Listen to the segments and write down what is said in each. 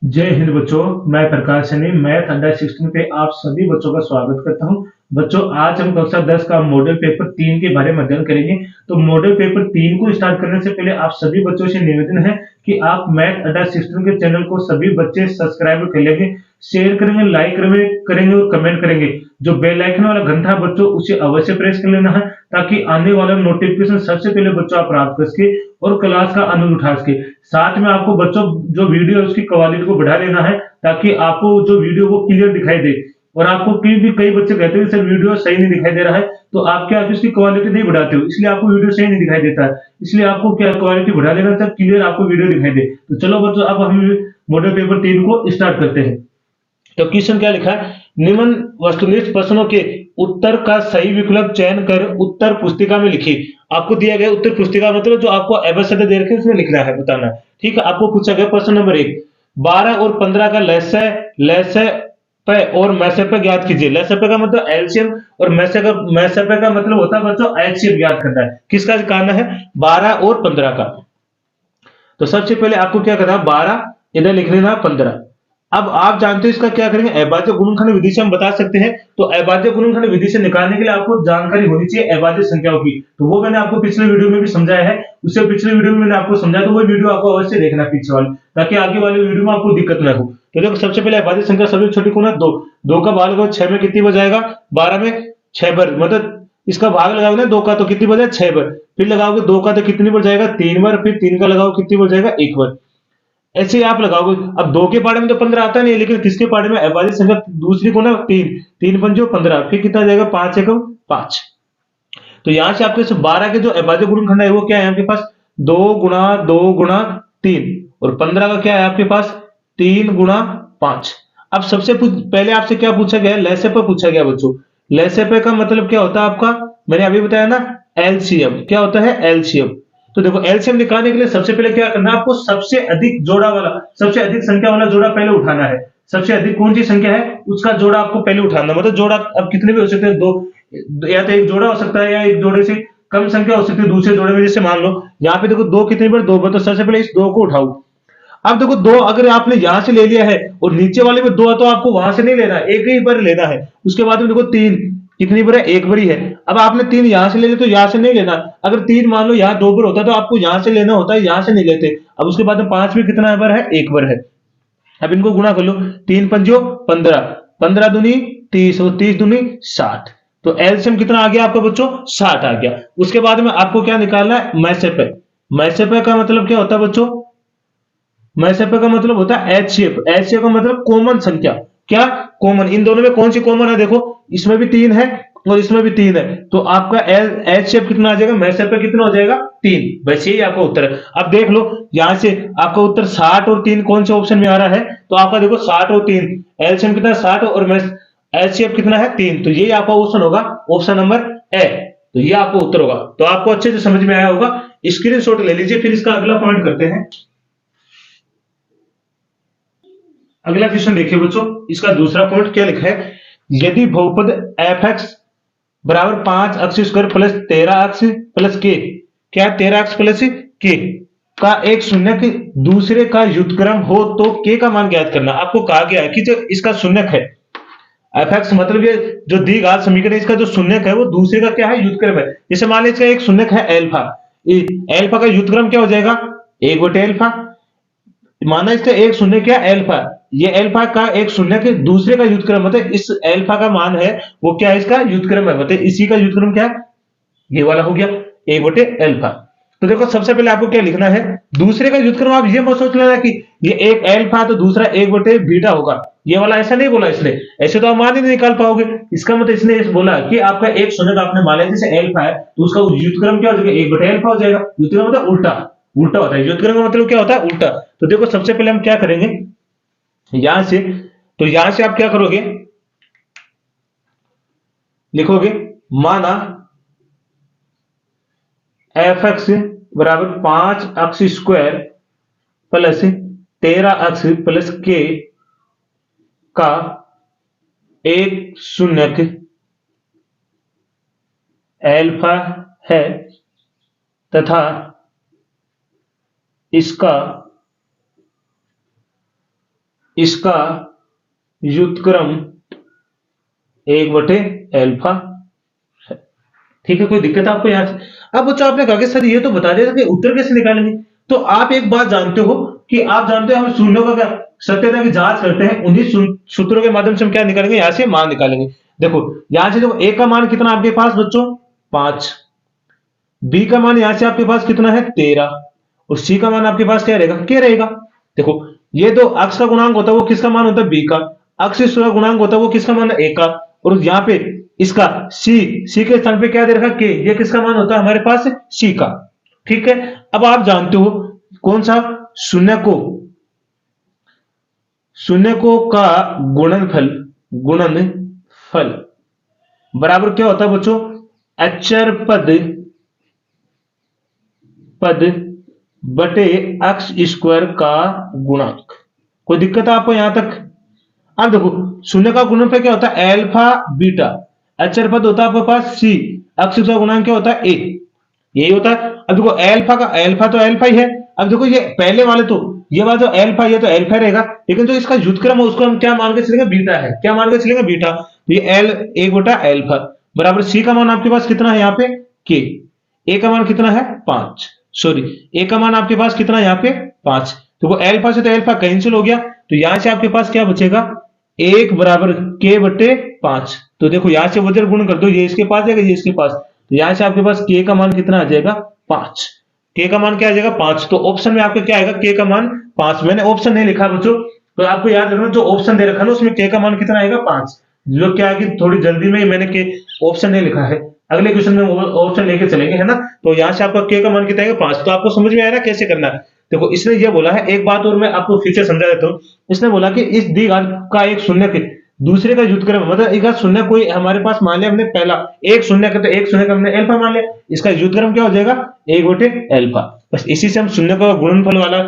जय हिंद बच्चों। मैं प्रकाश सैनी मैथ अंडर 16 पे आप सभी बच्चों का स्वागत करता हूं। बच्चों, आज हम कक्षा 10 का मॉडल पेपर 3 के बारे में अध्ययन करेंगे। तो मॉडल पेपर 3 को स्टार्ट करने से पहले आप सभी बच्चों से निवेदन है कि आप मैथ अंडर 16 के चैनल को सभी बच्चे सब्सक्राइब कर लेंगे, शेयर करेंगे, लाइक करेंगे और कमेंट करेंगे। जो बेल आइकन वाला घंटा बच्चों उसे अवश्य प्रेस कर लेना है, ताकि आने वाला नोटिफिकेशन सबसे पहले बच्चों आप प्राप्त कर सके और क्लास का आनंद उठा सके। साथ में आपको बच्चों जो वीडियो है उसकी क्वालिटी को बढ़ा लेना है, ताकि आपको जो वीडियो वो क्लियर दिखाई दे। और आपको कई बच्चे कहते हैं सर वीडियो सही नहीं दिखाई दे रहा है, तो आप क्या उसकी क्वालिटी नहीं बढ़ाते हो, इसलिए आपको वीडियो सही नहीं दिखाई देता है। इसलिए आपको क्या क्वालिटी बढ़ा लेना, तब क्लियर आपको वीडियो दिखाई दे। तो चलो बच्चों, अब हम मॉडल पेपर 3 को स्टार्ट करते हैं। तो क्वेश्चन क्या लिखा है, निम्न वस्तुनिष्ठ प्रश्नों के उत्तर का सही विकल्प चयन कर उत्तर पुस्तिका में लिखिए। आपको दिया गया उत्तर पुस्तिका मतलब जो आपको एबीसीडी दे रखे उसमें लिखना है, बताना है। ठीक है, आपको पूछा गया प्रश्न नंबर 1, 12 और 15 का लसय पे और मैसे पे ज्ञात कीजिए। लसय पे का मतलब एलसीएम और मैसे पे का मतलब होता है बच्चों एचसीएफ ज्ञात करना है। किसका करना है? 12 और 15 का। तो सबसे पहले आपको क्या करना है, 12 इधर लिख लेना, 15। अब आप जानते हो इसका क्या करेंगे, अभाज्य गुणनखंड विधि से हम बता सकते हैं। तो अभाज्य गुणनखंड विधि से निकालने के लिए आपको जानकारी होनी चाहिए अभाज्य संख्याओं की। तो वो मैंने आपको पिछले वीडियो में भी समझाया है। उससे पिछले वीडियो में मैंने आपको समझाया, तो वो वीडियो आपको अवश्य देखना पीछे वाली, ताकि आगे वाले वीडियो में आपको दिक्कत ना हो। तो देखो, सबसे पहले अभाज्य संख्या सबसे छोटी कौन है? 2। 2 का भाग लगाओ 6 में, कितनी बार जाएगा? 12 में 6 बार, मतलब इसका भाग लगाओगे ना 2 का तो कितनी बार जाएगा? 6 बार। फिर लगाओगे 2 का तो कितनी बार जाएगा? 3 बार। फिर 3 का लगाओ कितनी बार जाएगा? 1 बार। ऐसे ही आप लगाओगे। अब 2 के पारे में तो 15 आता नहीं है, लेकिन किसके पारे में? अभाज्य संख्या दूसरी को ना 3। 3 पंजो 15, फिर कितना जाएगा? 5 एकम 5। तो यहां से आपके 12 के जो अभाज्य गुणनखंड है वो क्या है आपके पास? 2 गुणा 2 गुणा 3। और 15 का क्या है आपके पास? 3 गुणा 5। अब सबसे पहले आपसे क्या पूछा गया है? लैसे पर पूछा गया बच्चों। लैसे पे का मतलब क्या होता है आपका? मैंने अभी बताया ना, एलसीएम। क्या होता है? एलसीएम। तो देखो, एलसीएम निकालने के लिए सबसे पहले क्या करना है आपको? सबसे अधिक जोड़ा वाला, सबसे अधिक संख्या वाला जोड़ा पहले उठाना है। सबसे अधिक कौन सी संख्या है उसका जोड़ा आपको पहले उठाना, मतलब जोड़ा अब कितने भी हो सकते हैं, दो या तो एक जोड़ा हो सकता है, या एक जोड़े से कम संख्या हो सकती है दूसरे जोड़े में। जैसे मान लो यहाँ पे देखो, दो कितनी बार? 2 बार। तो सबसे पहले इस 2 को उठाओ। अब देखो, 2 अगर आपने यहां से ले लिया है और नीचे वाले में 2 है, तो आपको वहां से नहीं लेना है, एक ही बार लेना है। उसके बाद में देखो 3 कितनी बार है? 1 बार ही है। अब आपने 3 यहां से ले लिया, तो यहां से नहीं लेना। अगर 3 मान लो यहाँ 2 बार होता तो आपको यहां से लेना होता है, यहां से नहीं लेते। अब उसके बाद में 5 भी कितना बार है? 1 बार है। अब इनको गुणा कर लो, 3 पंजो 15, 15 दूनी 30 और 30 दूनी 60। तो एलसीएम कितना आ गया आपका बच्चों? 60 आ गया। उसके बाद में आपको क्या निकालना है? मैसेपे। मैसेपे का मतलब क्या होता है बच्चों? मैसेपे का मतलब होता है एचसीएफ। एचसीएफ का मतलब कॉमन संख्या। क्या? कॉमन। इन दोनों में कौन सी कॉमन है? देखो, इसमें भी 3 है और इसमें भी 3 है, तो आपका एचसीएफ कितना आ जाएगा? मैसेपे कितना हो जाएगा? 3। बस यही आपका उत्तर है। अब देख लो, यहां से आपका उत्तर 60 और 3 कौन से ऑप्शन में आ रहा है? तो आपका देखो 60 और 3, एलसीएम कितना? 60 और एचसीएफ कितना है? 3। तो ये आपका ऑप्शन होगा, ऑप्शन नंबर ए। तो ये आपको उत्तर होगा। तो आपको अच्छे से समझ में आया होगा। स्क्रीनशॉट ले लीजिए, फिर इसका अगला पॉइंट करते हैं। अगला क्वेश्चन देखिए बच्चों, इसका दूसरा पॉइंट क्या लिखा है, यदि बहुपद एफ एक्स बराबर 5 x square plus 13 x plus के, क्या? 13 एक्स प्लस के का एक शून्यक दूसरे का व्युत्क्रम हो, तो के का मान ज्ञात करना। आपको कहा गया है कि जो इसका शून्यक है, एफ एक्स मतलब ये जो दी घात समीकरण, इसका जो शून्यक है वो दूसरे का क्या है? व्युत्क्रम है। जैसे मान लीजिए इसका एक शून्यक है एल्फा, एल्फा का व्युत्क्रम क्या हो जाएगा? 1/एल्फा। माना इसका एक शून्य क्या? एल्फा। ये एल्फा का एक शून्य के दूसरे का व्युत्क्रम, मतलब इस एल्फा का मान है वो क्या है? इसका व्युत्क्रम है, मतलब इसी का व्युत्क्रम क्या है? ये वाला हो गया 1/एल्फा। तो देखो, सबसे पहले आपको क्या लिखना है? दूसरे का व्युत्क्रम। आप ये मत सोच लेना कि ये एक एल्फा तो दूसरा 1/बीटा होगा, ये वाला ऐसा नहीं बोला इसने। ऐसे तो आप मान ही नहीं निकाल पाओगे। इसका मतलब इसने इस बोला कि आपका एक शून्य का आपने मान लिया जैसे एल्फा है, तो उसका व्युत्क्रम क्या हो जाएगा? 1/एल्फा हो जाएगा। व्युत्क्रम मतलब उल्टा, उल्टा होता है। व्युत्क्रम का मतलब क्या होता है? उल्टा। तो देखो, सबसे पहले हम क्या करेंगे यहां से, तो यहां से आप क्या करोगे? लिखोगे, माना एफ एक्स बराबर 5 x square plus 13 x plus के का एक शून्यक एल्फा है तथा इसका इसका व्युत्क्रम 1/अल्फा। ठीक है, कोई दिक्कत आपको यहाँ से? अब बच्चों आपने कहा कि सर ये तो बता दिया था कि उत्तर कैसे निकालेंगे। तो आप एक बात जानते हो कि आप जानते हो हम शून्यों का क्या सत्यता की जांच करते हैं, उन्हीं सूत्रों के माध्यम से हम क्या निकालेंगे, यहाँ से मान निकालेंगे। देखो यहाँ से देखो ए का मान कितना आपके पास बच्चों 5, बी का मान यहां से आपके पास कितना है 13, और सी का मान आपके पास क्या रहेगा के रहेगा। देखो ये दो अक्ष का गुणांक होता है वो किसका मान होता है बी का, अक्ष का गुणांक होता है वो किसका मान है ए का, और यहाँ पे इसका सी के स्थान पे क्या दे रखा के, ये किसका मान होता है हमारे पास सी का। ठीक है, अब आप जानते हो कौन सा शून्य को का गुणनफल बराबर क्या होता है बच्चों, अचर पद बटे एक्स स्क्वायर का गुणांक। कोई दिक्कत है आपको यहां तक? अब देखो शून्य का गुणनफल क्या होता है अल्फा बीटा, अचर पद होता है आपके पास सी, एक्स का गुणांक क्या होता है ए, यही होता है। अब देखो अल्फा का अल्फा तो अल्फा ही है। अब देखो ये पहले वाले तो ये वाला जो अल्फा ये तो अल्फा रहेगा, लेकिन जो इसका व्युत्क्रम है उसको हम क्या मान के चलेंगे बीटा है, क्या मान के चलेंगे बीटा। तो ये एल 1/अल्फा बराबर सी का मान आपके पास कितना है यहाँ पे के, ए का मान कितना है 5, सॉरी ए का मान आपके पास कितना है यहाँ पे 5। तो वो अल्फा से तो अल्फा कैंसिल हो गया, तो यहां से आपके पास क्या बचेगा 1 बराबर के बटे 5। तो देखो यहां से वजन गुण कर दो, ये इसके पास जाएगा ये इसके पास, तो यहां से आपके पास के का मान कितना आ जाएगा 5, के का मान क्या आ जाएगा 5। तो ऑप्शन में आपका क्या आएगा के का मान 5। मैंने ऑप्शन नहीं लिखा बच्चों, तो आपको याद रखना जो ऑप्शन दे रखा ना उसमें के का मान कितना आएगा 5। जो क्या है कि थोड़ी जल्दी में मैंने के ऑप्शन नहीं लिखा है, अगले क्वेश्चन में ऑप्शन लेके चलेंगे है ना। तो यहां से आपका के का मान कितना आएगा 5। तो आपको समझ में आया ना कैसे करना है। देखो इसने ये बोला है, एक बात और मैं आपको फीचर समझा देता हूँ। इसने बोला कि इस दी घात का एक शून्य के दूसरे का व्युत्क्रम, मतलब एक शून्य कोई हमारे पास मान लिया हमने पहला एक शून्य का, तो एक शून्य का हमने अल्फा मान लिया, इसका व्युत्क्रम क्या हो जाएगा 1/अल्फा। बस इसी से हम शून्य का गुणनफल वाला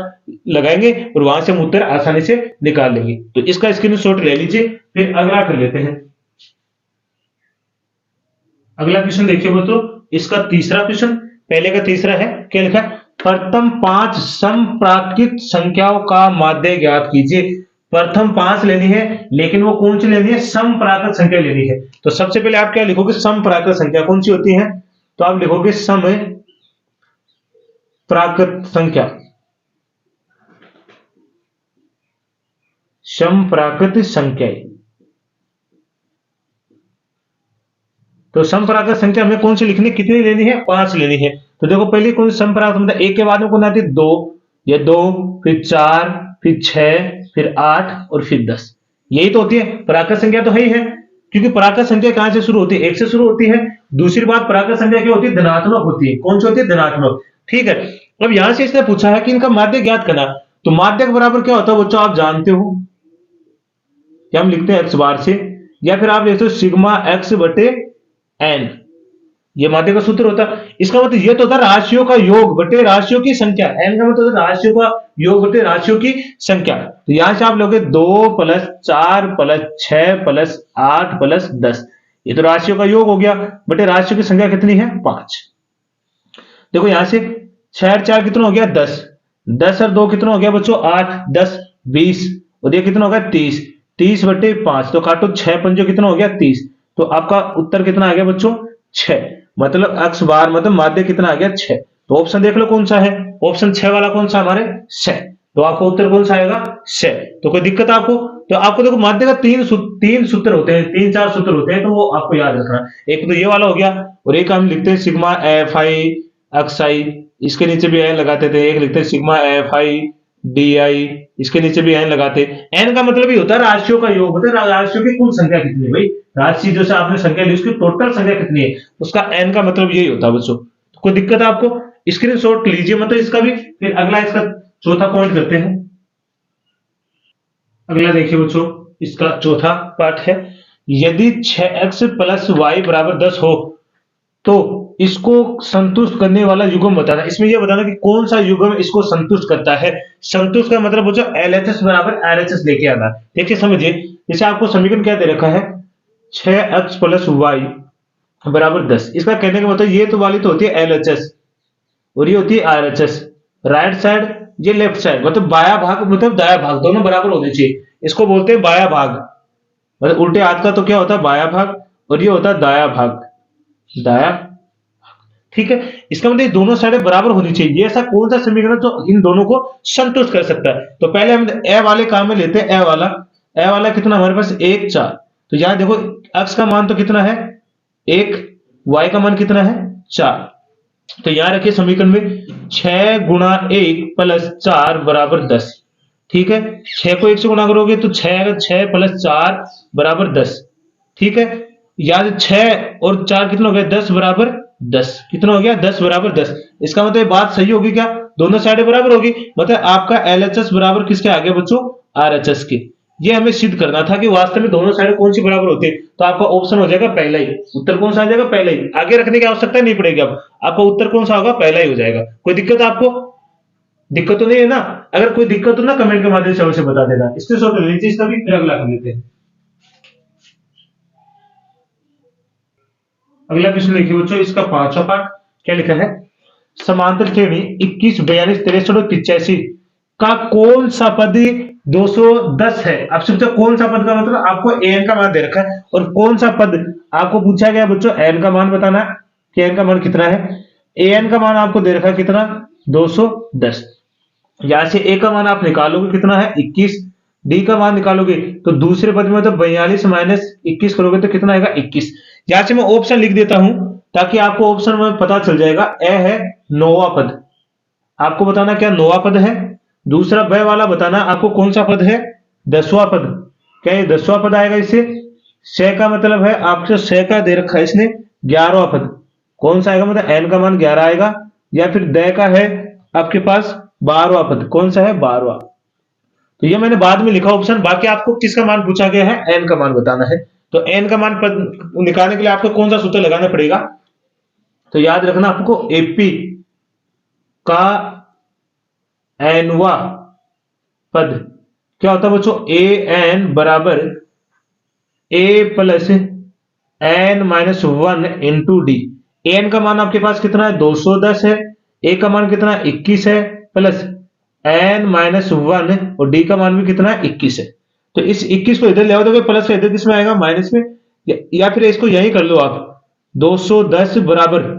लगाएंगे और वहां से हम उत्तर आसानी से निकाल लेंगे। तो इसका स्क्रीनशॉट ले लीजिए, फिर अगला कर लेते हैं। अगला क्वेश्चन देखिए बच्चों, इसका तीसरा क्वेश्चन, पहले का तीसरा है, क्या लिखा है प्रथम 5 समप्राकृत संख्याओं का माध्य ज्ञात कीजिए। प्रथम 5 लेनी है, लेकिन वो कौन सी लेनी है समप्राकृत संख्या लेनी है। तो सबसे पहले आप क्या लिखोगे समप्राकृत संख्या कौन सी होती है, तो आप लिखोगे सम प्राकृत संख्या, समप्राकृत संख्याएं। तो समप्राकृत संख्या हमें कौन सी लिखनी, कितनी लेनी है 5 लेनी है। तो देखो पहले कौन सी समप्राकृत मतलब एक के बाद में कौन आती है 2, या 2 फिर 4 फिर 6 फिर 8 और फिर 10, यही तो होती है प्राकृत संख्या तो है ही है। क्योंकि प्राकृत संख्या कहां से शुरू होती है 1 से शुरू होती है। दूसरी बात प्राकृत संख्या क्या होती है धनात्मक होती है, कौन सी होती है धनात्मक। ठीक है, अब यहां से इसने पूछा है कि इनका माध्य ज्ञात करना, तो माध्य के बराबर क्या होता है बच्चों आप जानते हो, क्या हम लिखते हैं एक्स बार से, या फिर आप लिखते हो सिग्मा एक्स बटे एन, ये माध्य का सूत्र होता है। इसका मतलब ये तो होता है राशियों का योग बटे राशियों की संख्या, एन का मतलब राशियों का योग बटे राशियों की संख्या। तो यहां से आप लोगे 2 + 4 + 6 + 8 + 10, ये तो राशियों का योग हो गया बटे राशियों की संख्या कितनी है 5। देखो यहां से 6 और 4 कितना हो गया 10, 10 और 2 कितना हो गया बच्चों 8, 10 20, और ये कितना हो गया 30, 30 बटे 5, तो काटो 6 पंजो कितना हो गया 30। तो आपका उत्तर कितना आ गया बच्चों 6, मतलब एक्स बार मतलब माध्य कितना आ गया 6। तो ऑप्शन देख लो कौन सा है, ऑप्शन 6 वाला कौन सा हमारे 6। तो आपका उत्तर कौन सा आएगा 6। तो कोई दिक्कत आपको, तो आपको देखो माध्य का तीन सूत्र होते हैं, 3-4 सूत्र होते हैं, तो वो आपको याद रखना। एक तो ये वाला हो गया, और एक हम लिखते हैं सिग्मा एफ आई एक्स आई, इसके नीचे भी एन लगाते थे। एक लिखते हैं sigma F I D I, इसके नीचे भी एन लगाते। एन का मतलब ये होता है राशियों का योग, होता है राशियों की कुल संख्या कितनी है भाई, राशि जो से आपने संख्या ली उसकी टोटल संख्या कितनी है, उसका एन का मतलब यही होता है बच्चों। तो कोई दिक्कत है आपको, स्क्रीनशॉट लीजिए मतलब इसका भी। फिर अगला इसका चौथा पॉइंट करते हैं। अगला देखिए बच्चों, इसका चौथा पार्ट है, यदि 6x + y = 10 हो तो इसको संतुष्ट करने वाला युग्म बताना। इसमें यह बताना कि कौन सा युग्म इसको संतुष्ट करता है। संतुष्ट का मतलब बच्चों LHS = RHS लेके आना। देखिए समझिए, जैसे आपको समीकरण क्या दे रखा है 6x + y = 10, इसका कहने का मतलब ये तो वाली तो होती है LHS और ये होती है RHS, राइट साइड ये लेफ्ट साइड, मतलब बाया भाग मतलब दाया भाग दोनों बराबर होने चाहिए। इसको बोलते हैं बाया भाग। मतलब उल्टे हाथ का तो क्या होता है, बाया भाग, और ये होता है दाया भाग, दाया। ठीक है, इसका मतलब ये दोनों साइडें बराबर होनी चाहिए। ये ऐसा कौन सा समीकरण जो इन दोनों को संतुष्ट कर सकता है? तो पहले हम ए वाले काम में लेते हैं, ए वाला कितना हमारे पास 1 4। तो यहां देखो x का मान तो कितना है 1, y का मान कितना है 4। तो यहां रखिए समीकरण में 6 गुणा 1 प्लस 4 बराबर 10। ठीक है, 6 को 1 से गुणा करोगे तो 6 प्लस 4 बराबर 10। ठीक है, याद 6 और 4 कितना हो गया 10 बराबर 10। कितना हो गया 10 बराबर 10। इसका मतलब बात सही होगी क्या, दोनों साइडें बराबर होगी। मतलब आपका LHS बराबर किसके आ गया बच्चों, RHS के। ये हमें सिद्ध करना था कि वास्तव में दोनों साइडें कौन सी बराबर होती है। तो आपका ऑप्शन हो जाएगा पहला ही, उत्तर कौन सा आ जाएगा पहला ही, आगे रखने की आवश्यकता नहीं पड़ेगी। अब आपका उत्तर कौन सा होगा, पहला ही हो जाएगा। कोई दिक्कत आपको, दिक्कत तो नहीं है ना? अगर कोई दिक्कत हो ना कमेंट के माध्यम से अवश्य बता देना। इसके शॉर्ट ले लीजिए, इसका भी फिर अगला कर लेते हैं। अगला क्वेश्चन देखिए बच्चों, इसका 5वां पार्ट क्या लिखा है, समांतर श्रेणी 21 42 63 और 85 का कौन सा पद 210 है। आप सोचो कौन सा पद का मतलब आपको एन का मान दे रखा है, और कौन सा पद आपको पूछा गया बच्चों, एन का मान बताना है कि एन का मान कितना है। एन का मान आपको दे रखा है कितना 210। यहां से ए का मान आप निकालोगे कितना है 21, डी का मान निकालोगे तो दूसरे पद में तो 42 माइनस 21 करोगे तो कितना आएगा 21। यहां से मैं ऑप्शन लिख देता हूं ताकि आपको ऑप्शन में पता चल जाएगा। ए है 9वां पद, आपको बताना क्या 9वां पद है। दूसरा ब वाला बताना आपको कौन सा पद है 10वां पद। क्या ये 10वां पद आएगा इससे। श का मतलब है आपको श का दे रखा है इसने 11वां पद, कौन सा आएगा मतलब एन का मान 11 आएगा। या फिर द का है आपके पास 12वां पद, कौन सा है 12वां। तो ये मैंने बाद में लिखा ऑप्शन, बाकी आपको किसका मान पूछा गया है एन का मान बताना है। तो एन का मान निकालने के लिए आपको कौन सा सूत्र लगाना पड़ेगा, तो याद रखना आपको एपी का एनवा पद क्या होता है बच्चों, ए एन बराबर a plus n minus 1 into d. N का मान आपके पास कितना है 210 है, ए का मान कितना है 21 है, प्लस एन माइनस 1 और डी का मान भी कितना है 21 है। तो इस 21 को इधर ले आओ तो प्लस का इधर किसमें आएगा माइनस में, या फिर इसको यही कर लो आप 210 बराबर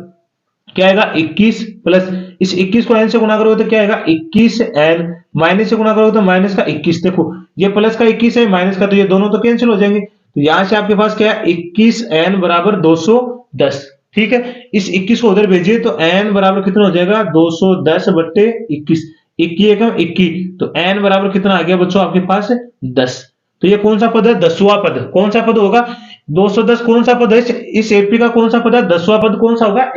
क्या आएगा 21 प्लस इस 21 को एन से गुणा करोगे तो क्या आएगा 21 एन, माइनस से गुणा करोगे तो माइनस का 21। देखो ये प्लस का 21 है माइनस का, तो ये दोनों तो कैंसिल हो जाएंगे। तो यहां से आपके पास क्या है 21 एन बराबर 210। ठीक है, इस 21 को उधर भेजिए तो एन बराबर कितना हो जाएगा 210 बट्टे 21, 21 तो एन बराबर कितना आ गया बच्चों आपके पास 10। तो ये कौन सा पद है 10वां पद, कौन सा पद होगा 210 कौन सा पद है इस एपी का, कौन सा पद है 10वां पद, कौन सा होगा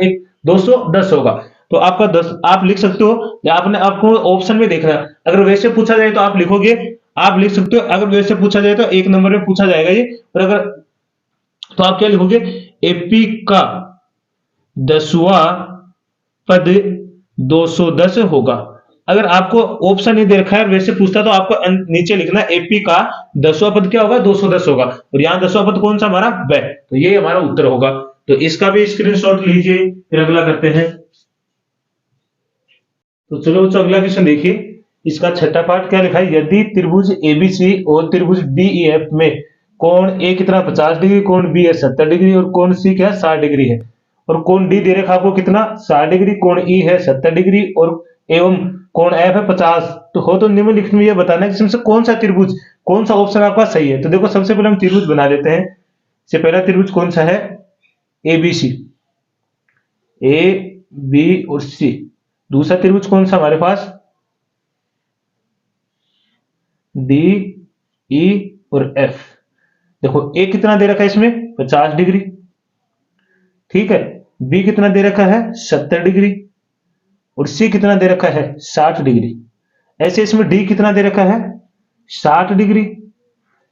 210 होगा। तो आपका 10 आप लिख सकते हो, या आपने आपको ऑप्शन में देखना है। अगर वैसे पूछा जाए तो आप लिखोगे, आप लिख सकते हो। अगर वैसे पूछा जाए तो 1 नंबर में पूछा जाएगा ये, और अगर तो आप क्या लिखोगे एपी का 10वां पद 210 होगा। अगर आपको ऑप्शन नहीं दे रखा है वैसे पूछता तो आपको नीचे लिखना एपी का 10वां पद क्या होगा 210 होगा, और यहां 10वां पद कौन सा हमारा ब, तो ये हमारा उत्तर होगा। तो इसका भी स्क्रीनशॉट लीजिए, फिर अगला करते हैं। तो चलो बच्चों अगला क्वेश्चन देखिए, इसका 6ठा पार्ट क्या लिखा है, यदि त्रिभुज एबीसी और त्रिभुज डीईएफ में कोण ए कितना 50 डिग्री, कोण बी है 70 डिग्री और कोण सी क्या 60 डिग्री है, और कोण डी दे रखा आपको कितना 60 डिग्री, कोण ई है 70 डिग्री और एवं कोण एफ है 50। तो हो तो निम्नलिखित में यह बताना है कि इसमें से कौन सा त्रिभुज, कौन सा ऑप्शन आपका सही है। तो देखो सबसे पहले हम त्रिभुज बना देते हैं। इससे पहला त्रिभुज कौन सा है एबीसी, ए बी और सी। दूसरा त्रिभुज कौन सा हमारे पास डी ई और एफ। देखो ए कितना दे रखा है इसमें 50 डिग्री, ठीक है, बी कितना दे रखा है 70 डिग्री और सी कितना दे रखा है 60 डिग्री। ऐसे इसमें डी कितना दे रखा है 60 डिग्री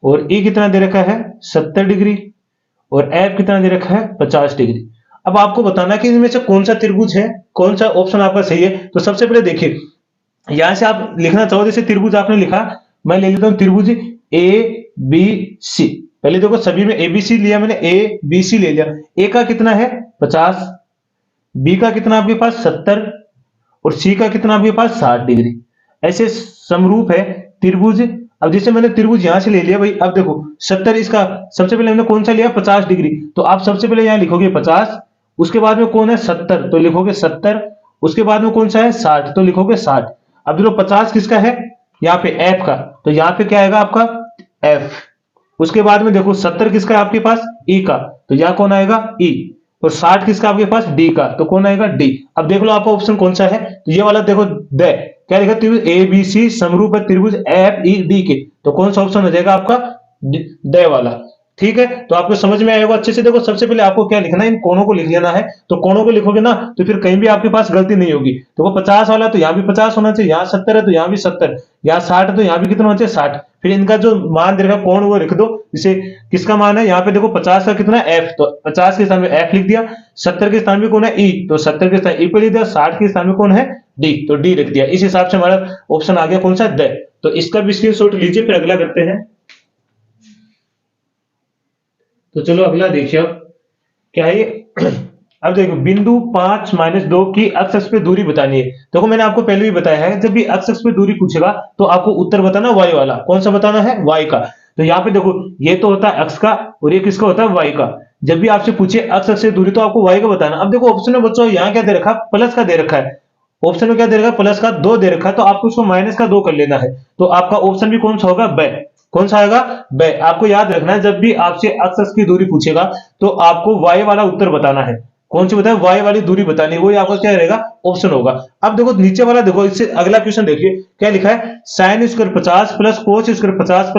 और ई कितना दे रखा है 70 डिग्री और एफ कितना दे रखा है 50 डिग्री। अब आपको बताना कि इनमें से कौन सा त्रिभुज है, कौन सा ऑप्शन आपका सही है। तो सबसे पहले देखिए यहां से आप लिखना चाहो, जैसे त्रिभुज आपने लिखा, मैं ले लेता हूं त्रिभुज ए बी सी। पहले देखो सभी में ए बी सी लिया मैंने, ए बी सी ले लिया। ए का कितना है 50, बी का कितना आपके पास 70 और सी का कितना आपके पास 60 डिग्री। ऐसे समरूप है त्रिभुज अब जैसे मैंने त्रिभुज यहां से ले लिया भाई, अब देखो 70 इसका, सबसे पहले हमने कौन सा लिया 50 डिग्री, तो आप सबसे पहले यहाँ लिखोगे 50, उसके बाद में कौन है 70 तो लिखोगे 70, उसके बाद में कौन सा है 60 तो लिखोगे 60। अब देखो 50 किसका है यहाँ पे एफ का, तो यहाँ पे क्या आएगा आपका एफ। उसके बाद में देखो 70 किसका है आपके पास ई का, तो यहाँ कौन आएगा ई। और 60 किसका आपके पास डी का, तो कौन आएगा डी। अब देख लो आपका ऑप्शन कौन सा है, तो ये वाला देखो द, क्या लिखा त्रिभुज ए बी सी समरूप है त्रिभुज एफ ई डी के, तो कौन सा ऑप्शन हो जाएगा आपका द वाला। ठीक है, तो आपको समझ में आएगा अच्छे से। देखो सबसे पहले आपको क्या लिखना है, इन कोणों को लिख लेना है, तो कोणों को लिखोगे ना तो फिर कहीं भी आपके पास गलती नहीं होगी। तो वो 50 वाला तो यहाँ भी 50 होना चाहिए, यहाँ 70 है तो यहाँ भी 70, यहाँ 60 है तो यहाँ भी कितना होना चाहिए 60। फिर इनका जो मान दे रखा कोण वो लिख दो, जैसे किसका मान है यहाँ पे देखो 50 का कितना एफ, तो 50 के स्थान में एफ लिख दिया, 70 के स्थान में कौन है ई, तो 70 के स्थान ई पे लिख दिया, 60 के स्थान में कौन है डी, तो डी लिख दिया। इस हिसाब से हमारा ऑप्शन आ गया कौन सा द। तो इसका भी स्क्रीनशॉट लीजिए, फिर अगला करते हैं। तो चलो अगला देखिए अब क्या है ये। अब देखो बिंदु 5-2 की अक्ष अक्ष पे दूरी बतानी है। देखो मैंने आपको पहले भी बताया है, जब भी अक्ष अक्ष पे दूरी पूछेगा तो आपको उत्तर बताना y वाला, कौन सा बताना है y का। तो यहाँ पे देखो ये तो होता है अक्ष का और ये किसका होता है y का। जब भी आपसे पूछे अक्ष अक्ष से दूरी तो आपको y का बताना। अब देखो ऑप्शन में बच्चों यहाँ क्या दे रखा है, प्लस का दे रखा है, ऑप्शन में क्या दे रखा है प्लस का 2 दे रखा है, तो आपको उसको माइनस का 2 कर लेना है। तो आपका ऑप्शन भी कौन सा होगा ब, कौन सा आएगा ब। आपको याद रखना है जब भी आपसे अक्ष अक्ष की दूरी पूछेगा तो आपको y वाला उत्तर बताना है, कौन सी बताए y वाली दूरी बतानी है, वही आपका क्या रहेगा ऑप्शन होगा। अब देखो नीचे वाला देखो, इससे अगला क्वेश्चन देखिए क्या लिखा है, sine square 50 plus cos square 50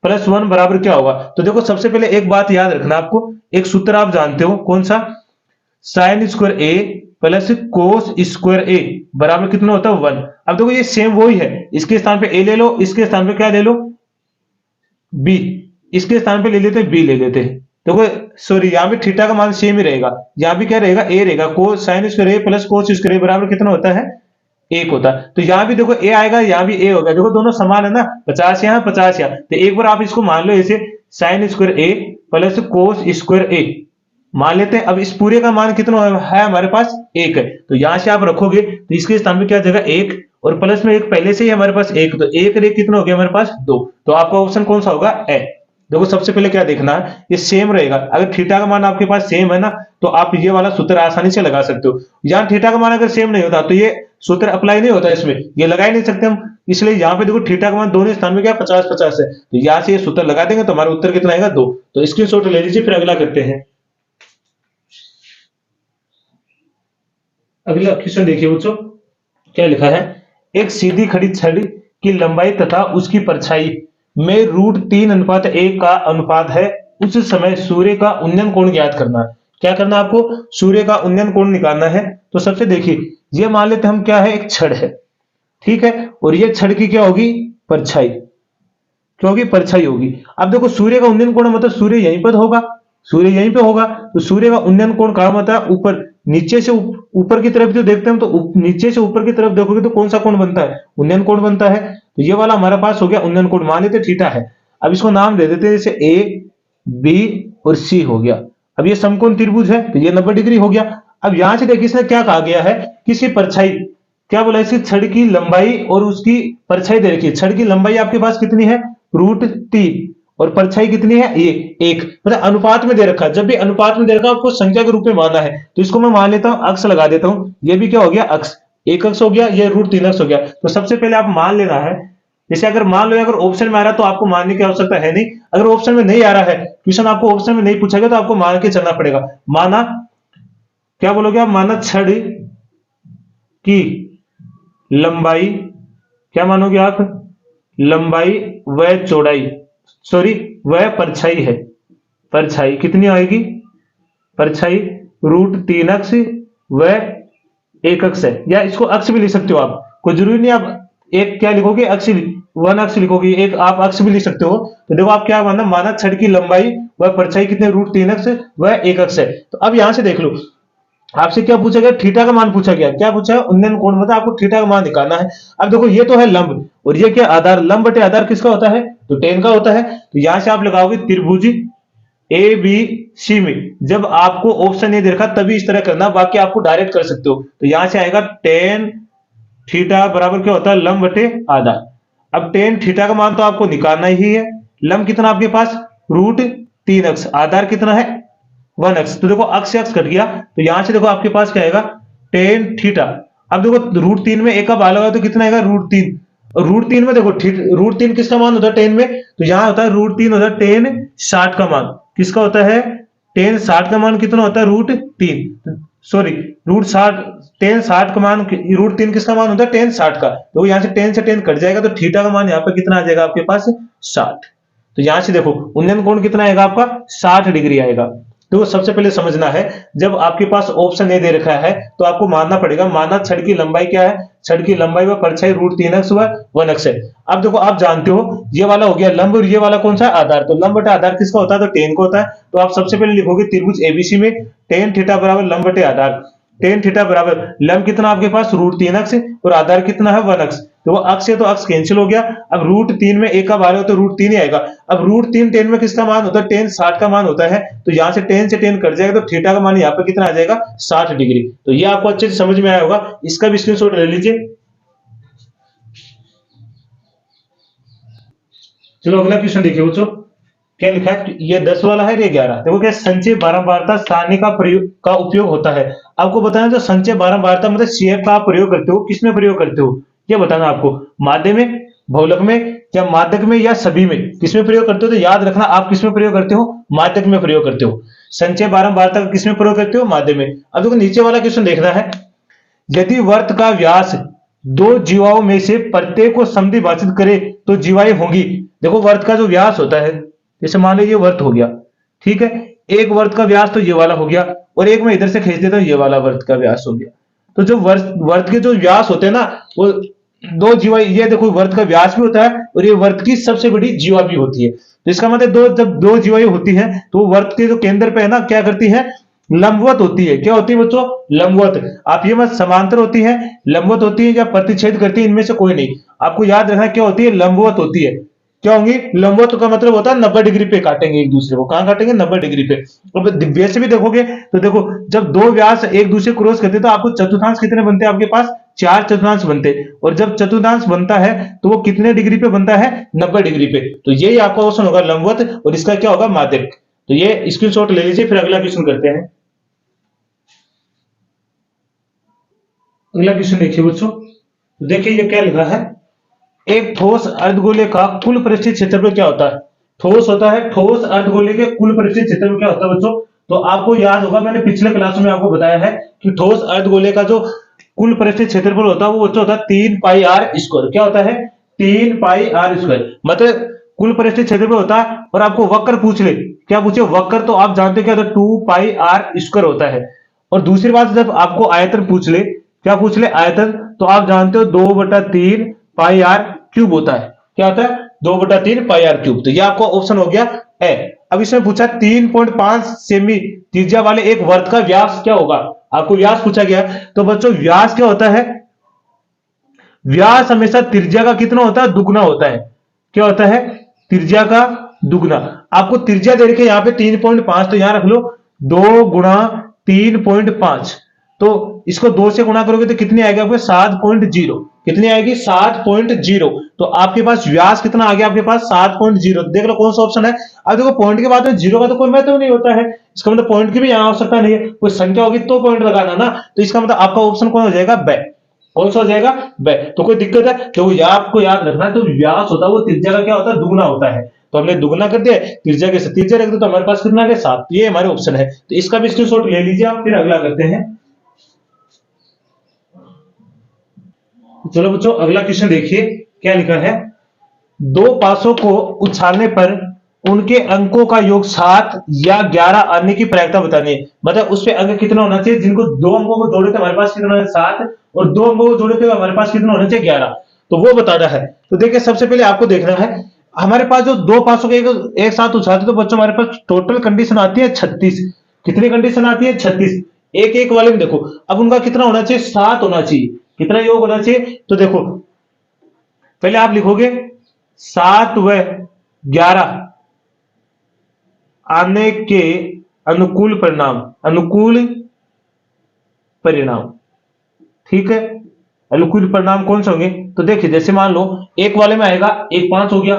plus 1 बराबर क्या होगा। तो देखो सबसे पहले एक बात याद रखना, आपको एक सूत्र आप जानते हो कौन सा, साइन स्क्वायर ए प्लस कोस स्क्वायर ए बराबर कितना होता है 1। अब देखो ये सेम वही है, इसके स्थान पे ए ले लो, इसके स्थान पे क्या ले लो बी, इसके स्थान पे ले लेते हैं बी ले लेते हैं। देखो सॉरी यहाँ पे थीटा का मान सेम ही रहेगा, यहाँ भी क्या रहेगा ए रहेगा, कोस साइन स्क्वायर ए प्लस कोस स्क्वायर ए बराबर कितना होता है 1 होता है। तो यहाँ भी देखो ए आएगा, यहाँ भी ए होगा, देखो दोनों समान है ना, 50 यहाँ 50 यहाँ, तो एक बार आप इसको मान लो ऐसे साइन स्क्वायर ए प्लस कोस स्क्वायर ए मान लेते हैं। अब इस पूरे का मान कितना है हमारे पास 1 है, तो यहां से आप रखोगे तो इसके स्थान में क्या जगह 1 और प्लस में एक पहले से ही हमारे पास 1, तो 1 और 1 कितना हो गया हमारे पास 2। तो आपका ऑप्शन कौन सा होगा ए। देखो सबसे पहले क्या देखना है, ये सेम रहेगा, अगर थीटा का मान आपके पास सेम है ना तो आप ये वाला सूत्र आसानी से लगा सकते हो। यहाँ थीटा का मान अगर सेम नहीं होता तो ये सूत्र अप्लाई नहीं होता, इसमें ये लगा ही नहीं सकते हम, इसलिए यहाँ पे देखो थीटा का मान दोनों स्थान में क्या 50-50 है, तो यहाँ से ये सूत्र लगा देंगे तो हमारा उत्तर कितना आएगा 2। तो स्क्रीनशॉट ले लीजिए, फिर अगला करते हैं। अगला क्वेश्चन देखिए बच्चों क्या लिखा है, एक सीधी खड़ी छड़ी की लंबाई तथा उसकी परछाई में √3:1 का अनुपात है, उस समय सूर्य का उन्नयन कोण ज्ञात करना है। क्या करना है आपको, सूर्य का उन्नयन कोण निकालना है। तो सबसे देखिए ये मान लेते हम क्या है, एक छड़ है, ठीक है, और ये छड़ की क्या होगी परछाई, क्योंकि परछाई होगी। अब देखो सूर्य का उन्नयन कोण मतलब सूर्य यहीं पर होगा, सूर्य यहीं पे होगा, तो सूर्य का उन्नयन कोण कहां होता है ऊपर, नीचे से ऊपर की तरफ जो देखते हैं तो नीचे से ऊपर की तरफ देखोगे तो कौन सा कोण बनता है उन्नयन कोण बनता है। तो ये वाला हमारे पास हो गया उन्नयन कोण, मान लेते थीटा है। अब इसको नाम दे देते हैं जैसे ए बी और सी हो गया। अब ये समकोण त्रिभुज है तो ये 90 डिग्री हो गया। अब यहां से देखिए इसने क्या कहा गया है कि इसकी परछाई, क्या बोला इसकी छड़ की लंबाई और उसकी परछाई दे रखी है। छड़ की लंबाई आपके पास कितनी है √3 और परछाई कितनी है ये 1, मतलब अनुपात में दे रखा है। जब भी अनुपात में दे रखा है आपको संख्या के रूप में मानना है, तो इसको मैं मान लेता हूं अक्ष लगा देता हूं, ये भी क्या हो गया अक्ष, 1 अक्ष हो गया, ये √3 अक्ष हो गया। तो सबसे पहले आप मान लेना है, जैसे अगर मान लो अगर ऑप्शन में आ रहा है तो आपको मानने की आवश्यकता है नहीं, अगर ऑप्शन में नहीं आ रहा है, क्वेश्चन आपको ऑप्शन में नहीं पूछा गया तो आपको मान के चलना पड़ेगा। माना क्या बोलोगे आप, माना छड़ की लंबाई, क्या मानोगे आप, लंबाई व चौड़ाई, सॉरी वह परछाई है, परछाई कितनी आएगी, परछाई √3 अक्ष व 1 अक्ष है, या इसको अक्ष भी लिख सकते हो आप, कोई जरूरी नहीं आप एक क्या लिखोगे अक्ष 1 अक्ष लिखोगे, एक आप अक्ष भी लिख सकते हो। तो देखो आप क्या माना, माना छड़ की लंबाई व परछाई कितने √3 अक्ष व 1 अक्ष है। तो अब यहां से देख लो आपसे क्या पूछा गया, थीटा का मान पूछा गया, क्या पूछा है उन्नयन कोण, मतलब आपको थीटा का मान निकालना है। अब देखो ये तो है लंब और ये क्या आधार, लंब बटे आधार किसका होता है तो tan का होता है। तो यहां से आप लगाओगे त्रिभुज ए बी सी में, जब आपको ऑप्शन नहीं देखा तभी इस तरह करना, बाकी आपको डायरेक्ट कर सकते हो। तो यहां से आएगा tan थीटा बराबर क्या होता है लंब बटे आधार। अब टेन थीटा का मान तो आपको निकालना ही है। लंब कितना आपके पास, √3x, आधार कितना है 1x। तो देखो अक्ष से अक्ष कट गया, तो यहां से देखो आपके पास क्या आएगा टेन थीटा। अब देखो √3 में एक का भाग लगा तो कितना आएगा √3, और √3 में देखो √3 किसका मान होता है टेन में, तो यहां होता है √3 होता है टेन 60 का मान। किसका होता है टेन 60 का मान कितना होता है √3, सॉरी √60, टेन 60 का मान, √3 किसका मान होता है टेन 60 का। तो यहां से टेन से टेन कट जाएगा, तो थीटा का मान यहाँ पे कितना आ जाएगा आपके पास 60। तो यहां से देखो उन्नयन कोण कितना आएगा आपका 60 डिग्री आएगा। तो सबसे पहले समझना है, जब आपके पास ऑप्शन नहीं दे रखा है तो आपको मानना पड़ेगा, माना छड़ की लंबाई क्या है, छड़ की लंबाई व परछाई √3x व 1x है। अब देखो आप जानते हो ये वाला हो गया लंब और ये वाला कौन सा है आधार, तो लंब बटे आधार किसका होता है, तो टेन को होता है। तो आप सबसे पहले लिखोगे त्रिभुज एबीसी में टेन थीटा बराबर लंब बटे आधार, टेन थीटा बराबर लंब कितना आपके पास √3x और आधार कितना है 1x। तो वो अक्ष है तो अक्ष कैंसिल हो गया। अब √3 में एक का भाग हो तो √3 ही आएगा। अब √3 टेन में किसका मान होता है टेन 60 का मान होता है, तो यहां से टेन से टेन कट जाएगा, तो थीटा का मान यहाँ पे कितना आ जाएगा 60 डिग्री। तो ये आपको अच्छे से समझ में आया होगा, इसका भी स्क्रीनशॉट ले लीजिए। चलो अगला क्वेश्चन देखिए बच्चों, क्या लिखा है, ये 10 वाला है, ये 11। देखो क्या संचय बारंबारता सारणी का प्रयोग का उपयोग होता है। आपको बताना जो संचय बारंबारता मतलब CF का आप प्रयोग करते हो, किसमें प्रयोग करते हो ये बताना आपको, माध्य में, बहुलक में या माध्यक में या सभी में, किसमें प्रयोग करते हो, तो याद रखना आप किसमें प्रयोग करते हो, माध्यक में प्रयोग करते हो। संचय बारंबारता का किसमें प्रयोग करते हो, माध्यम में। अब देखो नीचे वाला क्वेश्चन देखना है, यदि वर्त का व्यास दो जीवाओं में से प्रत्येक को समद्विभाजित करे तो जीवाएं होंगी। देखो वर्त का जो व्यास होता है, जैसे मान लो ये वर्त हो गया, ठीक है, एक वर्त का व्यास तो ये वाला हो गया, और एक मैं इधर से खींच देता हूं ये वाला वर्त का व्यास हो गया। तो जो वर्त के जो व्यास होते हैं ना, वो दो जीवा, ये देखो वर्त का व्यास भी होता है और ये वर्त की सबसे बड़ी जीवा भी होती है। तो इसका मतलब जब दो जीवाएं होती है तो वर्त के जो केंद्र पे है ना क्या करती है, लंबवत होती है। क्या होती है बच्चों, लंबवत। आप ये मत समांतर होती है, लंबवत होती है या प्रतिच्छेद करती है, इनमें से कोई नहीं। आपको याद रखना क्या होती है, लंबवत होती है। क्या होंगी, लंबवत का मतलब होता है 90 डिग्री पे काटेंगे एक दूसरे को। कहां काटेंगे, 90 डिग्री पे। अब वैसे भी देखोगे तो देखो जब दो व्यास एक दूसरे क्रॉस करते हैं तो आपको चतुर्थांश कितने बनते हैं, आपके पास 4 चतुर्थांश बनते हैं। और जब चतुर्थांश बनता है तो वो कितने डिग्री पे बनता है, 90 डिग्री पे। तो यही आपका ऑप्शन होगा लंबवत, और इसका क्या होगा, माध्यक। तो ये स्क्रीनशॉट ले लीजिए, फिर अगला क्वेश्चन करते हैं। अगला क्वेश्चन देखिए बच्चों, देखिए ये क्या लिखा है, एक ठोस अर्धगोले का कुल पृष्ठीय क्षेत्रफल क्या होता है। ठोस होता है, ठोस अर्धगोले के कुल पृष्ठीय क्षेत्रफल क्या होता है बच्चों, तो आपको याद होगा मैंने पिछले क्लास में आपको बताया है कि ठोस अर्धगोले का जो कुल पृष्ठीय क्षेत्रफल होता है वो बच्चों होता है 3πr²। क्या होता है, 3πr², मतलब कुल पृष्ठीय क्षेत्रफल होता है। और आपको वक्र पूछ ले, क्या पूछे वक्र, तो आप जानते क्या होता है 2πr² होता है। और दूसरी बात जब आपको आयतन पूछ ले, क्या पूछ ले आयतन, तो आप जानते हो 2/3πr³ होता है। क्या होता है, 2/3πr³। तो ये आपका ऑप्शन हो गया है। अब इसमें पूछा 3.5 सेमी त्रिज्या वाले एक वर्त का व्यास क्या होगा, आपको व्यास पूछा गया। तो बच्चों व्यास क्या होता है, व्यास हमेशा त्रिज्या का कितना होता है, दुगना होता है। क्या होता है, त्रिज्या का दुगना। आपको त्रिज्या दे रखे यहाँ पे 3.5, तो यहां रख लो 2 गुणा 3.5। तो इसको 2 से गुणा करोगे तो कितनी आएगी आपको 7.0, कितनी आएगी 7.0। तो आपके पास व्यास कितना आ गया, आपके पास 7.0। देख लो कौन सा ऑप्शन है। अब देखो पॉइंट के बाद में जीरो का तो कोई महत्व नहीं होता है, इसका मतलब पॉइंट की भी यहां आवश्यकता नहीं है, कोई संख्या होगी तो पॉइंट लगाना ना। तो इसका मतलब आपका ऑप्शन कौन हो जाएगा, ब। कौन सा हो जाएगा, ब। तो कोई दिक्कत है, तो आपको याद रखना है, तो व्यास होता है वो त्रिज्या का क्या होता है, दुगना होता है। तो हमने दुगना कर दिया, त्रिज्या के त्रिज्या रख दो, तो हमारे पास कितना आ गया 7। ये हमारे ऑप्शन है, तो इसका भी स्क्रीनशॉट ले लीजिए आप, फिर अगला करते हैं। चलो बच्चों अगला क्वेश्चन देखिए, क्या लिखा है, दो पासों को उछालने पर उनके अंकों का योग 7 या 11 आने की प्रायिकता बतानी है। मतलब उस पे अंक कितना होना चाहिए, जिनको दो अंकों को जोड़े तो हमारे पास कितना है 7, और दो अंकों को जोड़े तो हमारे पास कितना होना चाहिए 11। तो वो बताना है। तो देखिए सबसे पहले आपको देखना है, हमारे पास जो दो पासों के एक साथ उछालते तो बच्चों हमारे पास टोटल कंडीशन आती है 36। कितनी कंडीशन आती है, 36। एक एक वाले में देखो, अब उनका कितना होना चाहिए, 7 होना चाहिए। कितना योग होना चाहिए, तो देखो पहले आप लिखोगे 7 व 11 आने के अनुकूल परिणाम, अनुकूल परिणाम, ठीक है। अनुकूल परिणाम कौन से होंगे, तो देखिए जैसे मान लो एक वाले में आएगा एक 5 हो गया,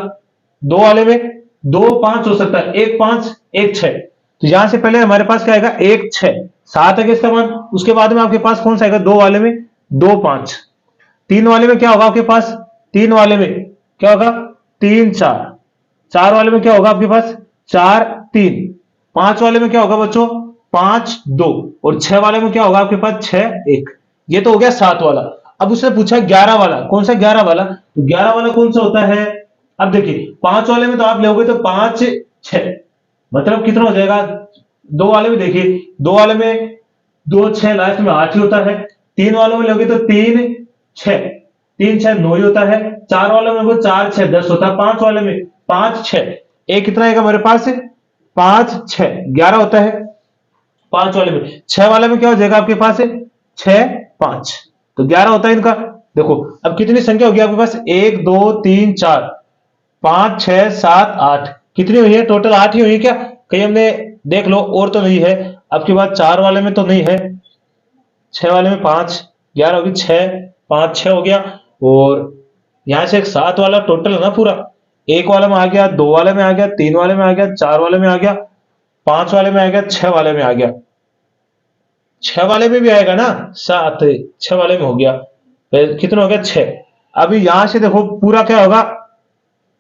दो वाले में 2 5 हो सकता है, एक 5 एक 6। तो यहां से पहले हमारे पास क्या आएगा, एक 6 7 है इसका मान। उसके बाद में आपके पास कौन सा आएगा, दो वाले में 2 5। तीन वाले में क्या होगा आपके पास, तीन वाले में क्या होगा 3 4। चार वाले में क्या होगा आपके पास 4 3। पांच वाले में क्या होगा बच्चों 5 2। और छह वाले में क्या होगा आपके पास 6 1। ये तो हो गया 7 वाला। अब उसने पूछा 11 वाला, कौन सा 11 वाला, तो 11 वाला कौन सा होता है। अब देखिए पांच वाले में तो आप लोगे तो 5 6, मतलब कितना हो जाएगा। दो वाले में देखिए, दो वाले में 2 6 लास्ट में 8 ही होता है। तीन वालों में लोगे तो 3 6, 3 6 9 ही होता है। चार वालों में वो 4 6 10 होता है। पांच वाले में 5 6, एक कितना आएगा हमारे पास 5 6 11 होता है पांच वाले में। छह वाले में क्या हो जाएगा आपके पास 6 5, तो 11 होता है इनका। देखो अब कितनी संख्या होगी आपके पास, 1 2 3 4 5 6 7 8, कितनी हुई है टोटल, 8 ही हुई है क्या, कहीं हमने देख लो और तो नहीं है। अब के बाद चार वाले में तो नहीं है, छह वाले में 5 11 होगी, 6 5 6 हो गया। और यहां से एक 7 वाला टोटल है ना पूरा, एक वाले में आ गया, दो वाले में आ गया, तीन वाले में आ गया, चार वाले में आ गया, पांच वाले में आ गया, छह वाले में आ गया। छह वाले में भी आएगा ना, 7 छह वाले में हो गया, फिर कितना हो गया 6। अभी यहां से देखो पूरा क्या होगा,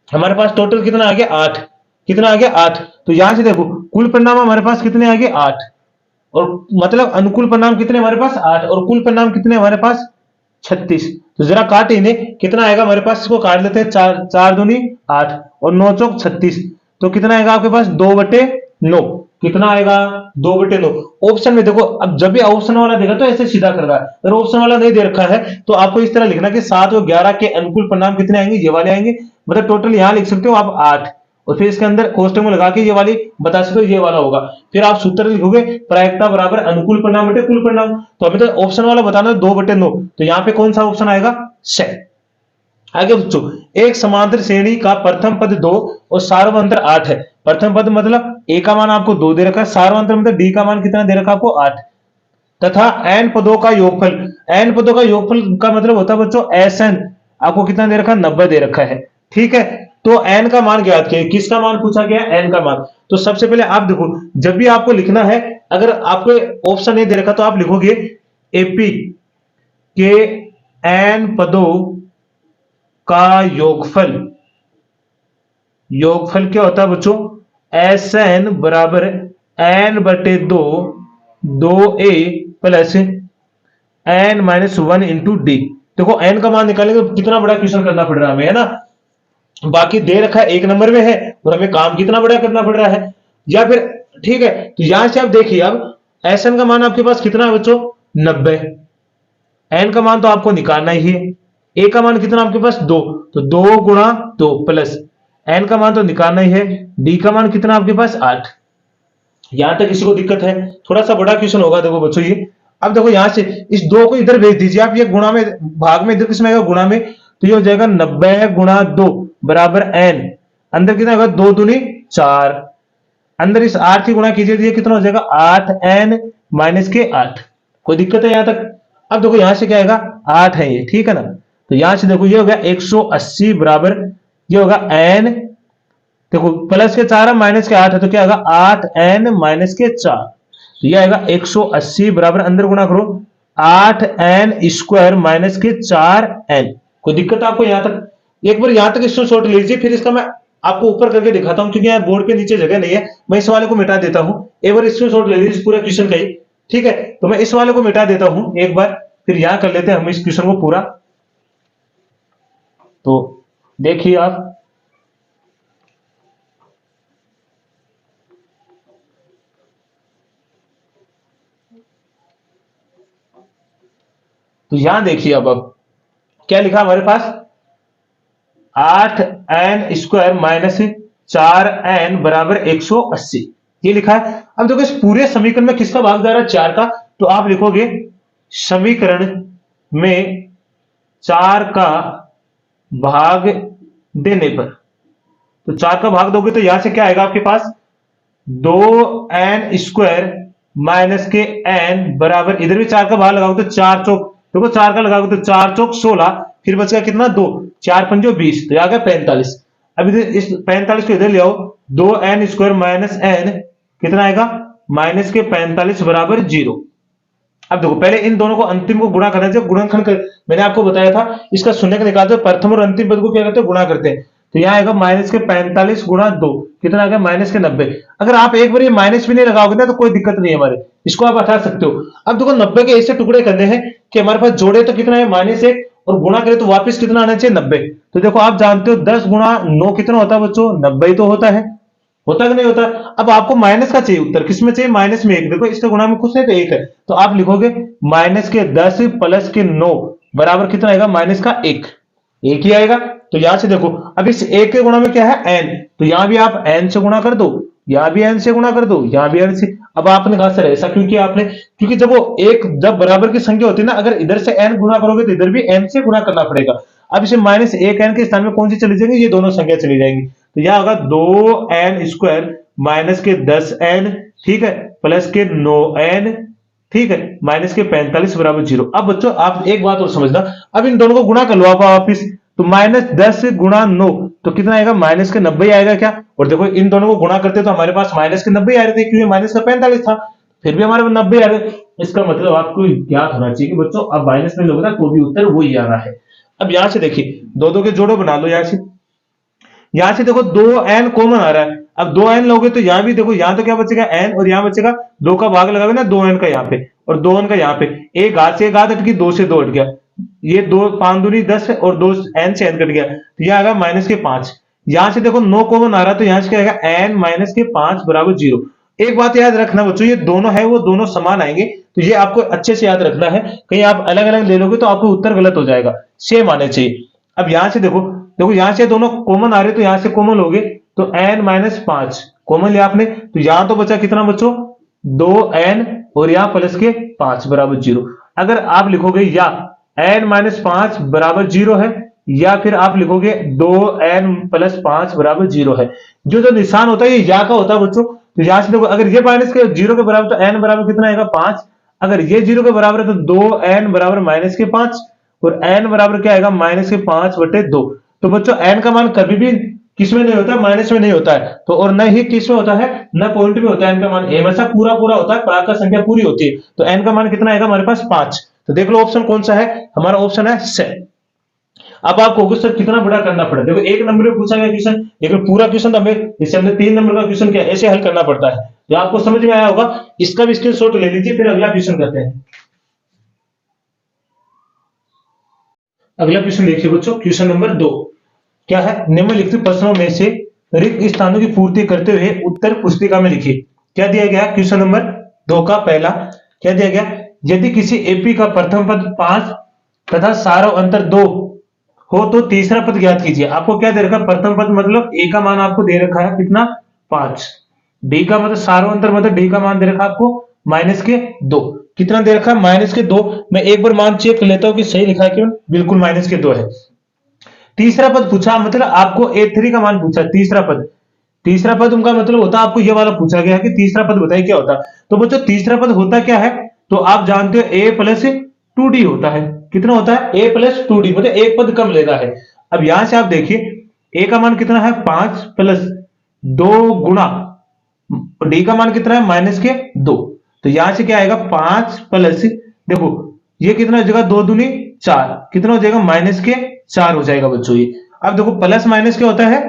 हमारे पास टोटल कितना आ गया 8, कितना आ गया 8। तो यहां से देखो कुल परिणाम हमारे पास कितने आ गए 8, और मतलब अनुकूल परिणाम कितने हमारे पास 8, और कुल परिणाम कितने हमारे पास 36। तो जरा काट इन्हें, कितना आएगा हमारे पास, इसको काट लेते हैं, 4 4 दूनी 8 और 9 चौक 36। तो कितना आएगा आपके पास 2/9, कितना आएगा 2/9। ऑप्शन में देखो, अब जब भी ऑप्शन वाला देगा तो ऐसे सीधा कर रहा है, अगर ऑप्शन वाला नहीं दे रखा है तो आपको इस तरह लिखना कि 7 और 11 के अनुकूल परिणाम कितने आएंगे, ये वाले आएंगे। मतलब टोटल यहां लिख सकते हो आप 8, और फिर इसके अंदर कोष्टक में लगा के ये वाली बता सकते हो ये वाला होगा। फिर आप सूत्र लिखोगे प्रायिकता बराबर अनुकूल परिणाम बटे कुल परिणाम। तो अभी तो ऑप्शन वाला बताना है 2/9, तो यहां पे कौन सा ऑप्शन आएगा, से। आगे बच्चों, एक समांतर श्रेणी का प्रथम पद 2 और सार्वंतर 8 है। प्रथम पद मतलब ए का मान आपको 2 दे रखा है, सार्वंतर मतलब डी का मान कितना दे रखा है आपको 8, तथा एन पदों का योगफल। एन पदों का योगफल का मतलब होता है बच्चों एस एन, आपको कितना दे रखा है 90 दे रखा है, ठीक है। तो एन का मान ज्ञात किया, किसका मान पूछा गया, एन का मान। तो सबसे पहले आप देखो, जब भी आपको लिखना है, अगर आपको ऑप्शन नहीं दे रखा तो आप लिखोगे एपी के एन पदों का योगफल। योगफल क्या होता है बच्चों, एस एन बराबर एन बटे 2 2a plus n minus 1 into D. देखो एन का मान निकालेंगे तो कितना बड़ा क्वेश्चन करना पड़ रहा है हमें, है ना। बाकी दे रखा है एक नंबर में है, और हमें काम कितना बड़ा करना पड़ रहा है, या फिर ठीक है। तो यहां से आप देखिए, अब एस एन का मान आपके पास कितना है बच्चों 90, एन का मान तो आपको निकालना ही है, ए का मान कितना आपके पास 2, तो 2 गुणा 2 प्लस एन का मान तो निकालना ही है, डी का मान कितना आपके पास 8। यहां तक किसी को दिक्कत है, थोड़ा सा बड़ा क्वेश्चन होगा देखो बच्चों ये। अब देखो यहां से इस 2 को इधर भेज दीजिए आप, ये गुणा में भाग में, इधर किसमें आएगा गुणा में, तो ये हो जाएगा 90 गुणा 2 बराबर एन, अंदर कितना होगा 2 दूनी 4, अंदर इस 8 की गुणा कीजिए तो ये कितना हो जाएगा 8 एन माइनस के 8। कोई दिक्कत है यहां तक। अब देखो यहां से क्या आएगा 8 है ये, ठीक है ना। तो यहां से देखो ये हो गया 180 बराबर, ये होगा एन, देखो प्लस के 4 है माइनस के 8 है, तो क्या आएगा 8 एन माइनस के 4। तो ये आएगा 180 बराबर, अंदर गुणा करो 8 एन स्क्वायर माइनस के 4 एन। कोई दिक्कत आपको यहां तक, एक बार यहां तक इसको शॉर्ट लीजिए, फिर इसका मैं आपको ऊपर करके दिखाता हूं, क्योंकि यार बोर्ड पे नीचे जगह नहीं है, मैं इस वाले को मिटा देता हूं। एक बार इसको शॉर्ट ले लीजिए इस पूरे क्वेश्चन का ही, ठीक है। तो मैं इस वाले को मिटा देता हूं एक बार, फिर यहां कर लेते हैं हम इस क्वेश्चन को पूरा। तो देखिए आप, तो यहां देखिए अब क्या लिखा हमारे पास 8 एन स्क्वायर माइनस 4 एन बराबर 180, ये लिखा है। अब देखो इस पूरे समीकरण में किसका भाग जा रहा है 4 का, तो आप लिखोगे समीकरण में 4 का भाग देने पर, तो 4 का भाग दोगे तो यहां से क्या आएगा आपके पास 2 एन स्क्वायर माइनस के एन बराबर, इधर भी 4 का भाग लगाओगे तो 4 चौक, देखो 4 का लगाओगे तो 4 चौक 16 फिर बचेगा कितना 2, 4 पंजो 20, तो आ गया 45। अब इधर इस 45 को इधर ले आओ, 2n² माइनस n कितना आएगा माइनस के 45 बराबर 0। अब देखो पहले इन दोनों को अंतिम को गुणा करना चाहिए, गुणनखंड कर, मैंने आपको बताया था इसका शून्य का निकालते हैं, प्रथम और अंतिम पद को क्या करते हैं गुणा करते हैं। तो यहाँ आएगा माइनस के 45 गुणा 2 कितना आ गया माइनस के 90। अगर आप एक बार ये माइनस भी नहीं लगाओगे ना तो कोई दिक्कत नहीं है हमारे, इसको आप हटा सकते हो। अब देखो 90 के ऐसे टुकड़े करने हैं कि हमारे पास जोड़े तो कितना है -1 और गुणा करें तो वापस कितना आना चाहिए 90। तो देखो आप जानते हो 10 गुणा 9 कितना होता है बच्चों 90 ही तो होता कि नहीं होता। अब आपको माइनस का चाहिए उत्तर, किसमें चाहिए माइनस में 1। देखो इसका गुणा में कुछ नहीं तो 1 है, तो आप लिखोगे माइनस के 10 प्लस के 9 बराबर कितना आएगा माइनस का 1 ही आएगा। तो यहां से देखो अब इस 1 के गुणा में क्या है n, तो यहां भी आप n से गुणा कर दो, यहां भी n से गुणा कर दो, यहां भी n से। अब आपने कहा सर ऐसा क्योंकि आपने, क्योंकि जब वो एक जब बराबर की संख्या होती है ना, अगर इधर से n गुणा करोगे तो इधर भी n से गुणा करना पड़ेगा। अब इसे -1n के स्थान में कौन सी चली जाएंगी, ये दोनों संख्या चली जाएंगी। तो यह होगा 2n² माइनस के 10n ठीक है प्लस के 9n ठीक है माइनस के 45 बराबर 0। अब बच्चों आप एक बात और समझना, अब इन दोनों को गुणा कर लो आप वापिस, तो -10 गुणा 9 तो कितना आएगा माइनस के 90 आएगा क्या। और देखो इन दोनों को गुणा करते तो हमारे पास माइनस के 90 आ रहे थे क्योंकि माइनस का 45 था, फिर भी हमारे 90 आ रहे। इसका मतलब आपको ज्ञात होना चाहिए कि बच्चों अब माइनस में लोगे ना तो भी उत्तर वही आ रहा है। अब यहां से देखिए दो के जोड़ो बना लो, यहां से देखो 2n कॉमन आ रहा है। अब 2n लोगे तो यहां भी देखो, यहां तो क्या बचेगा n और यहां बचेगा 2 का भाग लगाओगे ना 2n का यहाँ पे और 2n का यहाँ पे, एक घात से एक घात हट गई, 2 से 2 हट गया, ये 2 5 दूनी 10 और 2 n से n कट गया, तो यह आएगा माइनस के 5। यहां से देखो 9 कॉमन आ रहा है तो यहां से क्या आएगा n माइनस के 5 बराबर 0। एक बात याद रखना बच्चों, ये दोनों है वो दोनों समान आएंगे, तो ये आपको अच्छे से याद रखना है, कहीं आप अलग अलग ले लोगे तो आपको उत्तर गलत हो जाएगा, सेम आने चाहिए। अब यहां से देखो यहां से दोनों कॉमन आ रहे तो यहां से कॉमन लोगे तो n माइनस 5 कॉमन लिया आपने, तो यहां तो बचा कितना बच्चों 2n और यहां प्लस के 5 बराबर 0। अगर आप लिखोगे या n माइनस 5 बराबर 0 है या फिर आप लिखोगे 2n प्लस 5 बराबर 0 है, जो निशान होता है ये या का होता है बच्चों। तो यहां से देखो अगर ये माइनस के 0 के बराबर तो n बराबर कितना आएगा 5, अगर ये 0 के बराबर है तो 2n बराबर माइनस के 5 और n बराबर क्या आएगा माइनस के 5/2। तो बच्चों n का मान कभी भी किस में नहीं होता है माइनस में नहीं होता है, तो और न ही किस में होता है न पॉइंट में होता है, n का मान हमेशा पूरा पूरा होता है, प्राकृत संख्या पूरी होती है। तो n का मान कितना आएगा हमारे पास 5। तो देख लो ऑप्शन कौन सा है, हमारा ऑप्शन है से। अब आपको सर कितना बड़ा करना पड़ा, देखो एक नंबर में पूछा गया क्वेश्चन, लेकिन पूरा क्वेश्चन हमें जैसे हमने 3 नंबर का क्वेश्चन किया ऐसे हल करना पड़ता है। तो आपको समझ में आया होगा, इसका भी स्क्रीनशॉट ले लीजिए, फिर अगला क्वेश्चन करते हैं। अगला क्वेश्चन देखिए बच्चों, क्वेश्चन नंबर 2 क्या है, निम्नलिखित प्रश्नों में से रिक्त स्थानों की पूर्ति करते हुए उत्तर पुस्तिका में लिखिए। क्या दिया गया क्वेश्चन नंबर 2 का पहला क्या दिया गया, यदि किसी एपी का प्रथम पद 5 तथा सारो अंतर 2 हो तो तीसरा पद ज्ञात कीजिए। आपको क्या दे रखा है प्रथम पद मतलब ए का मान आपको दे रखा है कितना 5, डी का मतलब सारो अंतर मतलब डी का मान दे रखा है आपको -2, कितना दे रखा है -2। मैं एक बार मान चेक कर लेता हूं कि सही लिखा है क्यों, बिल्कुल -2 है। तीसरा पद पूछा मतलब आपको A3 का मान पूछा, तीसरा पद उनका मतलब होता है आपको ये वाला पूछा गया है कि तीसरा पद बताइए क्या होता है। तो बच्चों तीसरा पद होता क्या है, तो आप जानते हो a प्लस 2d होता है, कितना होता है a प्लस 2d मतलब एक पद कम लेना है। अब यहां से आप देखिए a का मान कितना है 5 प्लस 2 गुणा d का मान कितना है -2, तो यहां से क्या आएगा 5 प्लस देखो ये कितना हो जाएगा 2 दूनी 4, कितना हो जाएगा -4 हो जाएगा बच्चों ये। अब देखो प्लस माइनस क्या होता है,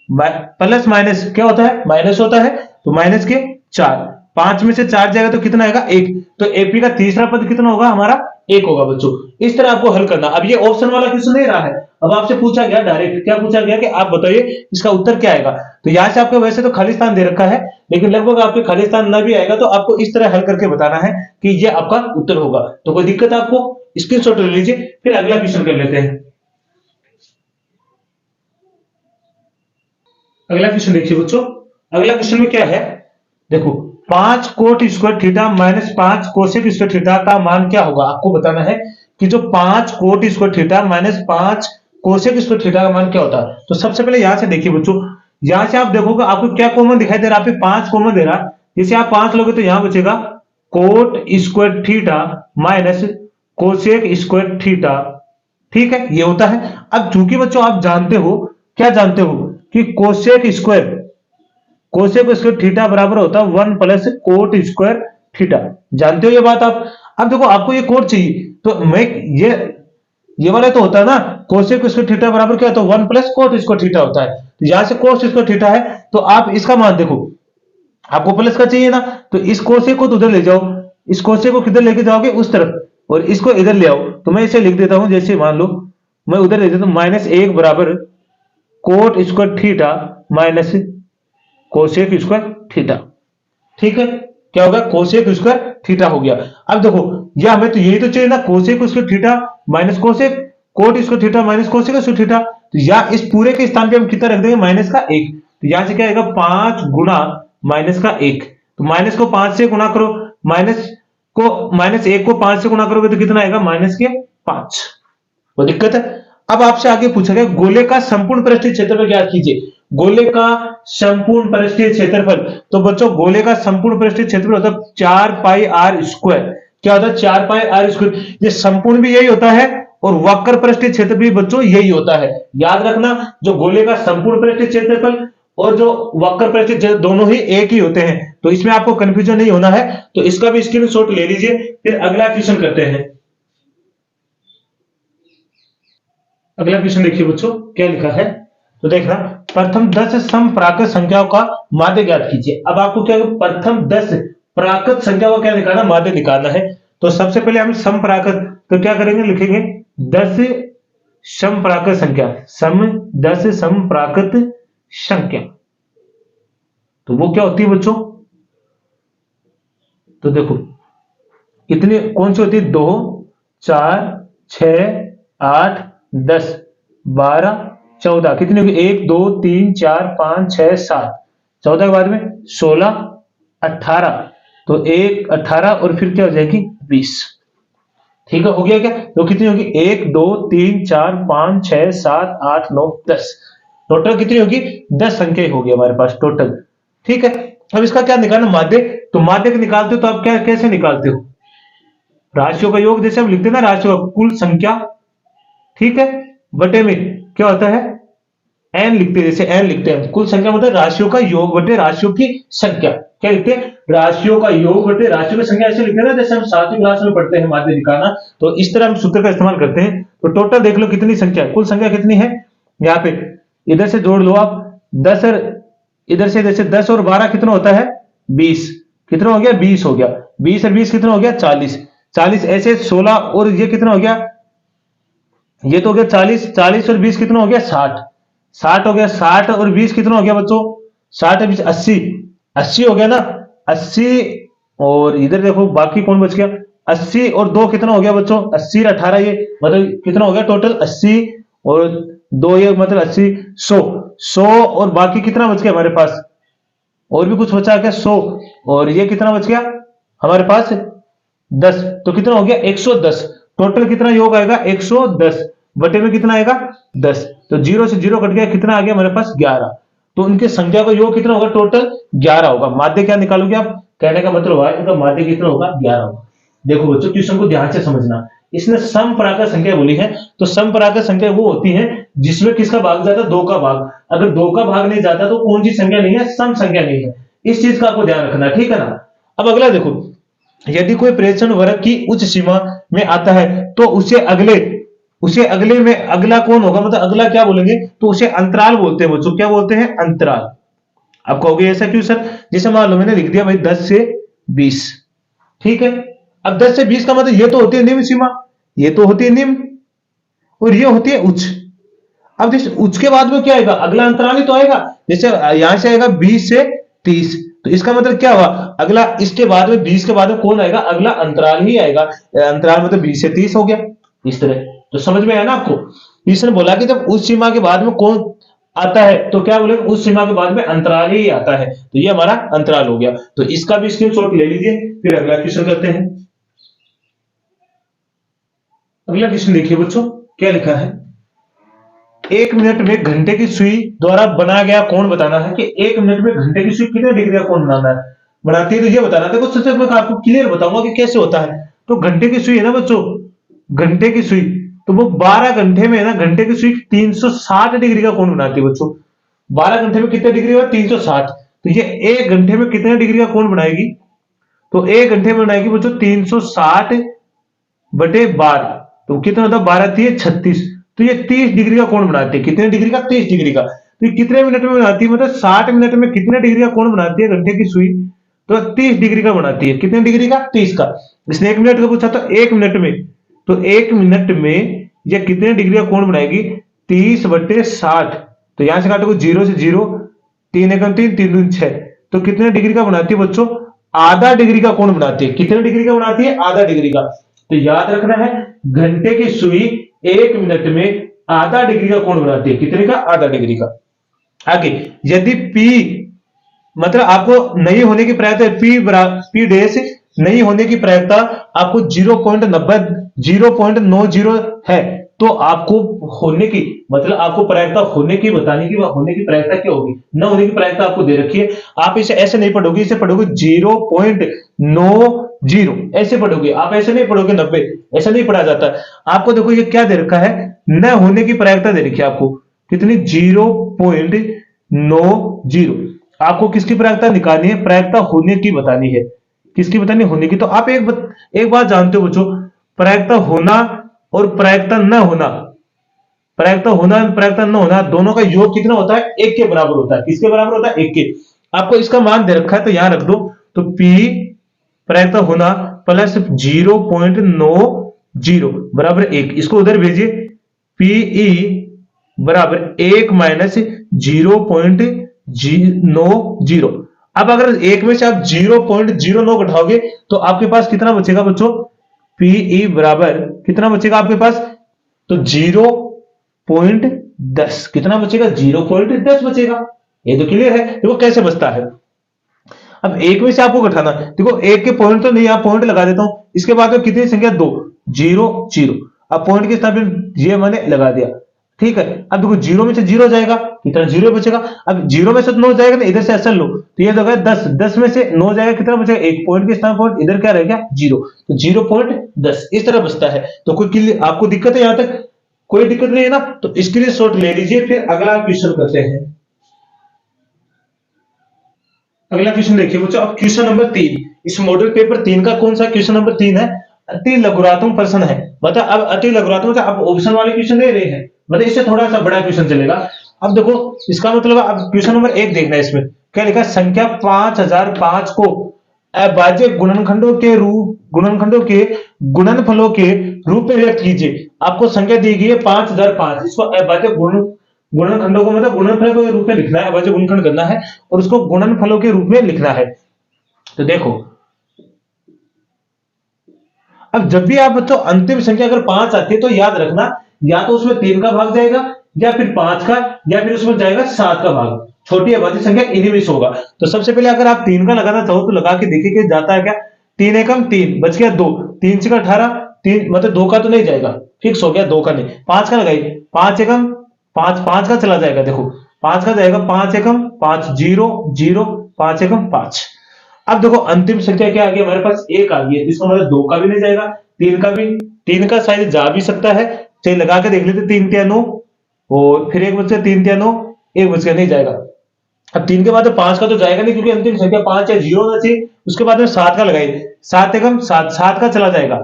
प्लस माइनस क्या होता है माइनस होता है, तो -4, 5 में से 4 जाएगा तो कितना आएगा 1, तो एपी का तीसरा पद कितना होगा हमारा 1 होगा बच्चों। इस तरह आपको हल करना। अब ये ऑप्शन वाला क्वेश्चन नहीं रहा है, अब आपसे पूछा गया डायरेक्ट, क्या पूछा गया कि आप बताइए इसका उत्तर क्या आएगा। तो यहां से आपको वैसे तो खाली स्थान दे रखा है, लेकिन लगभग आपके खाली स्थान ना भी आएगा तो आपको इस तरह हल करके बताना है कि ये आपका उत्तर होगा। तो कोई दिक्कत आपको स्क्रीनशॉट ले लीजिए, फिर अगला क्वेश्चन कर लेते हैं। अगला क्वेश्चन देखिए बच्चों, अगला क्वेश्चन में क्या है, देखो 5 coat square theta minus 5 cosec square theta का मान क्या होगा। आपको बताना है कि जो 5 coat square theta minus 5 cosec square theta का मान क्या होता है। तो सबसे पहले यहां से देखिए बच्चों, यहां से आप देखोगे आपको क्या कॉमन दिखाई दे रहा है, 5 कॉमन दे रहा है। जैसे आप 5 लोगे तो यहां बचेगा coat square theta minus cosec square theta, ठीक है, ये होता है। अब चूंकि बच्चों आप जानते हो, क्या जानते हो कि कोसेक स्क्वायर थीटा बराबर होता है 1 प्लस कोट स्क्वायर थीटा। जानते हो ये बात आप। अब देखो आपको ये कोट चाहिए, तो मैं ये वाला तो होता है ना, कोसेक स्क्वायर थीटा बराबर क्या होता है 1 प्लस कोट स्क्वायर थीटा होता है। तो यहां से कोस स्क्वायर थीटा है, तो आप इसका मान देखो, आपको प्लस का चाहिए ना, तो इस कोसे को तो उधर ले जाओ, इस कोसे को किधर लेके जाओगे, उस तरफ, और इसको इधर ले आओ। तो मैं इसे लिख देता हूं, जैसे मान लो मैं उधर ले देता हूं, -1 बराबर coat square theta minus cosec square theta. ठीक है, क्या होगा, कोसेक स्क्वायर थीटा हो गया। अब देखो ये हमें तो यही तो चाहिए ना, cosec square theta minus cosec, coat square theta minus cosec square theta. तो या इस पूरे के स्थान पे हम कितना रख देंगे, -1। तो यहां से क्या आएगा, 5 गुना -1। तो माइनस को 5 से गुना करो, -1 को 5 से गुना करोगे तो कितना आएगा, -5। वो दिक्कत है। अब आपसे आगे पूछा गया गोले का संपूर्ण पृष्ठीय क्षेत्रफल ज्ञात कीजिए। गोले का संपूर्ण पृष्ठीय क्षेत्रफल, तो बच्चों गोले का संपूर्ण पृष्ठीय क्षेत्रफल होता है 4 पाई आर स्क्वायर। क्या होता है, 4 पाई आर स्क्वायर। ये संपूर्ण भी यही होता है और वक्र पृष्ठीय क्षेत्र भी बच्चों यही होता है। याद रखना, जो गोले का संपूर्ण पृष्ठीय क्षेत्रफल और जो वक्र पृष्ठीय क्षेत्र दोनों ही एक ही होते हैं, तो इसमें आपको कंफ्यूजन नहीं होना है। तो इसका भी स्क्रीनशॉट ले लीजिए, फिर अगला क्वेश्चन करते हैं। अगला क्वेश्चन देखिए बच्चों, क्या लिखा है, तो देखना, प्रथम 10 समप्राकृत संख्याओं का माध्य ज्ञात कीजिए। अब आपको क्या, प्रथम 10 प्राकृत संख्याओं का क्या निकालना, माध्य निकालना है। तो सबसे पहले हम समप्राकृत, तो क्या करेंगे, लिखेंगे 10 समप्राकृत संख्या, 10 समप्राकृत संख्या। तो वो क्या होती है बच्चों, तो देखो कितनी, कौन सी होती है, 2 4 6 8 10 12 14, कितनी होगी, 1 2 3 4 5 6 7, 14 के बाद में 16 18, तो 1 18 और फिर क्या हो जाएगी 20। ठीक है, हो गया क्या, तो कितनी होगी, 1 2 3 4 5 6 7 8 9 10, टोटल कितनी होगी, 10 संख्या होगी हमारे पास टोटल। ठीक है, अब इसका क्या निकालना, माध्य। तो माध्य निकालते हो तो आप क्या कैसे निकालते हो, राशियों का योग, जैसे हम लिखते हैं ना, राशियों का कुल संख्या, ठीक है, बटे में क्या होता है, एन लिखते हैं, जैसे एन लिखते हैं, कुल संख्या मतलब राशियों का योग बटे राशियों की संख्या। क्या लिखते हैं, राशियों का योग बटे राशियों की संख्या, ऐसे लिखते हैं ना, जैसे हम 7वीं क्लास में पढ़ते हैं माध्य निकालना, तो इस तरह हम सूत्र का इस्तेमाल करते हैं। तो टोटल देख लो कितनी संख्या है, कुल संख्या कितनी है, यहाँ पे इधर से जोड़ लो आप, 10 और इधर से, जैसे 10 और 12 कितना होता है, 20, कितना हो गया, 20 हो गया, 20 और 20 कितना हो गया, 40, 40 ऐसे 16 और ये कितना हो गया, ये तो हो गया 40, 40 और 20 कितना हो गया, 60, 60 हो गया, 60 और 20 कितना हो गया बच्चों, 60 और 20 80, 80 हो गया ना, 80, और इधर देखो बाकी कौन बच गया, 80 और 2 कितना हो गया बच्चों, 80 और 18, ये मतलब कितना हो गया टोटल 80 और 2 ये मतलब 80, 100, 100 और बाकी कितना बच गया हमारे पास, और भी कुछ बचा क्या, 100 और ये कितना बच गया हमारे पास 10, तो कितना हो गया 110। टोटल कितना योग आएगा 110, बटे में कितना आएगा 10, तो 0 से 0 कट गया, कितना आ गया हमारे पास 11। तो उनके संख्या का योग कितना होगा, टोटल 11 होगा। माध्य क्या निकालोगे आप, कहने का मतलब है इनका माध्य कितना होगा, 11 होगा। देखो बच्चों क्वेश्चन को ध्यान से समझना, इसने समप्राकृत संख्या बोली है, तो समप्राकृत संख्या वो होती है जिसमें किसका भाग जाता है, 2 का भाग। अगर 2 का भाग नहीं जाता तो कौन सी संख्या नहीं है, सम संख्या नहीं है। इस चीज का आपको ध्यान रखना, ठीक है ना। अब अगला देखो, यदि कोई प्रेषण वर्ग की उच्च सीमा में आता है तो उसे अगले में अगला कौन होगा, मतलब अगला क्या बोलेंगे, तो उसे अंतराल बोलते हैं बच्चों, क्या बोलते हैं, अंतराल। आप कहोगे ऐसा क्यों सर, जैसे मान लो मैंने लिख दिया भाई 10 से 20, ठीक है, अब 10 से 20 का मतलब ये तो होती है निम्न सीमा, ये तो होती है निम्न, और ये होती है उच्च। अब जैसे उच्च के बाद में क्या आएगा, अगला अंतराल ही तो आएगा, जैसे यहां से आएगा 20 से 30, तो इसका मतलब क्या हुआ, अगला इसके बाद में 20 के बाद में कौन आएगा, अगला अंतराल ही आएगा। अंतराल मतलब 20 से 30 हो गया, इस तरह। तो समझ में आया ना आपको, इसने बोला कि जब उस सीमा के बाद में कौन आता है तो क्या बोले, उस सीमा के बाद में अंतराल ही आता है, तो ये हमारा अंतराल हो गया। तो इसका भी स्क्रीनशॉट ले लीजिए, फिर अगला क्वेश्चन करते हैं। अगला क्वेश्चन देखिए बच्चों, क्या लिखा है, 1 मिनट में घंटे की सुई द्वारा बनाया गया कोण बताना है, कि 1 मिनट में घंटे की सुई कितने डिग्री का कोण बनाना है, बनाती है, तो ये बताना है। देखो सबसे मैं आपको क्लियर बताऊंगा कि कैसे होता है। तो घंटे की सुई है ना बच्चों, घंटे की सुई, तो वो 12 घंटे में ना, घंटे की सुई 360 डिग्री का कोण बनाती है बच्चों। 12 घंटे में कितने डिग्री हुआ? 360। तो ये 1 घंटे में कितने डिग्री का कोण बनाएगी? तो 1 घंटे में बनाएगी बच्चों 360 बटे 12। तो कितना होता है? 12 3 36। तो ये 30 डिग्री का कोण बनाती है। कितने डिग्री का? 30 डिग्री का। तो ये कितने मिनट में बनाती है? मतलब 60 मिनट में कितने डिग्री का कोण बनाती है घंटे की सुई? तो 30 डिग्री का बनाती है। कितने डिग्री का? 30 का। इसने 1 मिनट का पूछा, तो 1 मिनट में, तो 1 मिनट में ये कितने डिग्री का कोण बनाएगी? 30 बटे 60। तो यहां से काटोगे 0 से 0, 3 एकम 3, 3 दूनी 6। तो कितने डिग्री का बनाती है बच्चों? आधा डिग्री का कोण बनाती है। कितने डिग्री का बनाती है? आधा डिग्री का। तो याद रखना है, घंटे की सुई 1 मिनट में आधा डिग्री का कोण बनाती है। कितने का? आधा डिग्री का। आगे, यदि P मतलब आपको नहीं होने की प्रायिकता P डैश नहीं होने की प्रायिकता आपको 0.90 है, तो आपको होने की मतलब आपको प्रायिकता होने की बताने की, होने की प्रायिकता क्या होगी? न होने की प्रायिकता आपको दे रखी है। आप इसे ऐसे नहीं पढ़ोगे, इसे पढ़ोगे 0.90 ऐसे पढ़ोगे आप, ऐसे नहीं पढ़ोगे 90, ऐसा नहीं पढ़ा जाता। आपको देखो ये क्या दे रखा है? न होने की प्रायिकता दे रखी है आपको। कितनी? 0.90। आपको किसकी प्रायिकता निकालनी है? प्रायिकता होने की बतानी है। किसकी बतानी? होने की। तो आप एक बात जानते हो बच्चों, प्रायिकता होना और प्रायिकता न होना, प्रायिकता होना और प्रायिकता न होना दोनों का योग कितना होता है? 1 के बराबर होता है। किसके बराबर होता है? 1 के। आपको इसका मान दे रखा है, तो यहां रख दो। तो P प्रायिकता होना प्लस 0.90 बराबर 1, इसको उधर भेजिए। Pe बराबर 1 माइनस 0.90। अब अगर 1 में से आप 0.09 घटाओगे तो आपके पास कितना बचेगा बच्चों? Pe बराबर कितना बचेगा आपके पास? तो 0.10। कितना बचेगा? 0.10 बचेगा। ये तो क्लियर है। देखो कैसे बचता है। अब 1 में से आपको घटाना, देखो 1 के पॉइंट तो नहीं, आप पॉइंट लगा देता हूं। इसके बाद में कितनी संख्या? 2, 0 0। अब पॉइंट के स्थान पर ये मैंने लगा दिया, ठीक है। अब देखो 0 में से 0 जाएगा, कितना? 0 बचेगा। अब 0 में से 9 जाएगा ना, इधर से ऐसा लो, तो ये होगा 10, 10 में से 9 जाएगा, कितना बचेगा? 1 पॉइंट के स्थान पॉइंट, इधर क्या रह गया? 0। तो 0.10 इस तरह बचता है। तो कोई आपको दिक्कत है यहां तक? कोई दिक्कत नहीं है ना? तो स्क्रीनशॉट ले लीजिए, फिर अगला क्वेश्चन करते हैं। अगला क्वेश्चन देखिए बच्चों, अब क्वेश्चन नंबर 3, इस मॉडल पेपर 3 का कौन सा क्वेश्चन नंबर 3 है? अति लघुरात्मक प्रश्न है। मतलब अब अति लघुरात्मक, अब ऑप्शन वाले क्वेश्चन ले रहे हैं, मतलब इससे थोड़ा सा बड़ा क्वेश्चन चलेगा। अब देखो इसका मतलब, अब क्वेश्चन नंबर 1 देखना है। इसमें क्या लिखा है? संख्या 5005 को अभाज्य गुणनखंडों के गुणनफलों के रूप में व्यक्त कीजिए। आपको संख्या दी गई है 5005, इसको अभाज्य गुणनखंडों को मतलब गुणनफल के रूप में लिखना है, अभाज्य गुणनखंड करना है और उसको गुणनफलों के रूप में लिखना है। तो देखो, अब जब भी आप बच्चों अंतिम संख्या अगर 5 आती है तो याद रखना, या तो उसमें 3 का भाग जाएगा, या फिर 5 का, या फिर उसमें जाएगा 7 का भाग। छोटी अभाज्य संख्या इन्हीं में से होगा। तो सबसे पहले अगर आप 3 का लगाना चाहो तो लगा के देखिए कि जाता है क्या? 3 एकम 3 बच गया 2, 3 से 18, 3 मतलब 2 का तो नहीं जाएगा, फिक्स हो गया 2 का नहीं। 5 का लगाइए, 5 एकम 5, 5 का चला जाएगा, देखो 5 का जाएगा, 5 एकम 5, 0 0, 5 एकम 5। अब देखो अंतिम संख्या क्या आ गई हमारे पास? 1 आ गई है, जिसको मतलब 2 का भी नहीं जाएगा, 3 का भी, 3 का शायद जा भी सकता है। चलिए लगा के देख लेते, 3 3 9, और फिर एक बच गया, 3 3 9, एक बच गया, नहीं जाएगा। अब 3 के बाद 5 का तो जाएगा नहीं, क्योंकि अंतिम संख्या 5 या 0 होना चाहिए। उसके बाद में 7 का लगाइए, 7 एकम 7, 7 का चला जाएगा,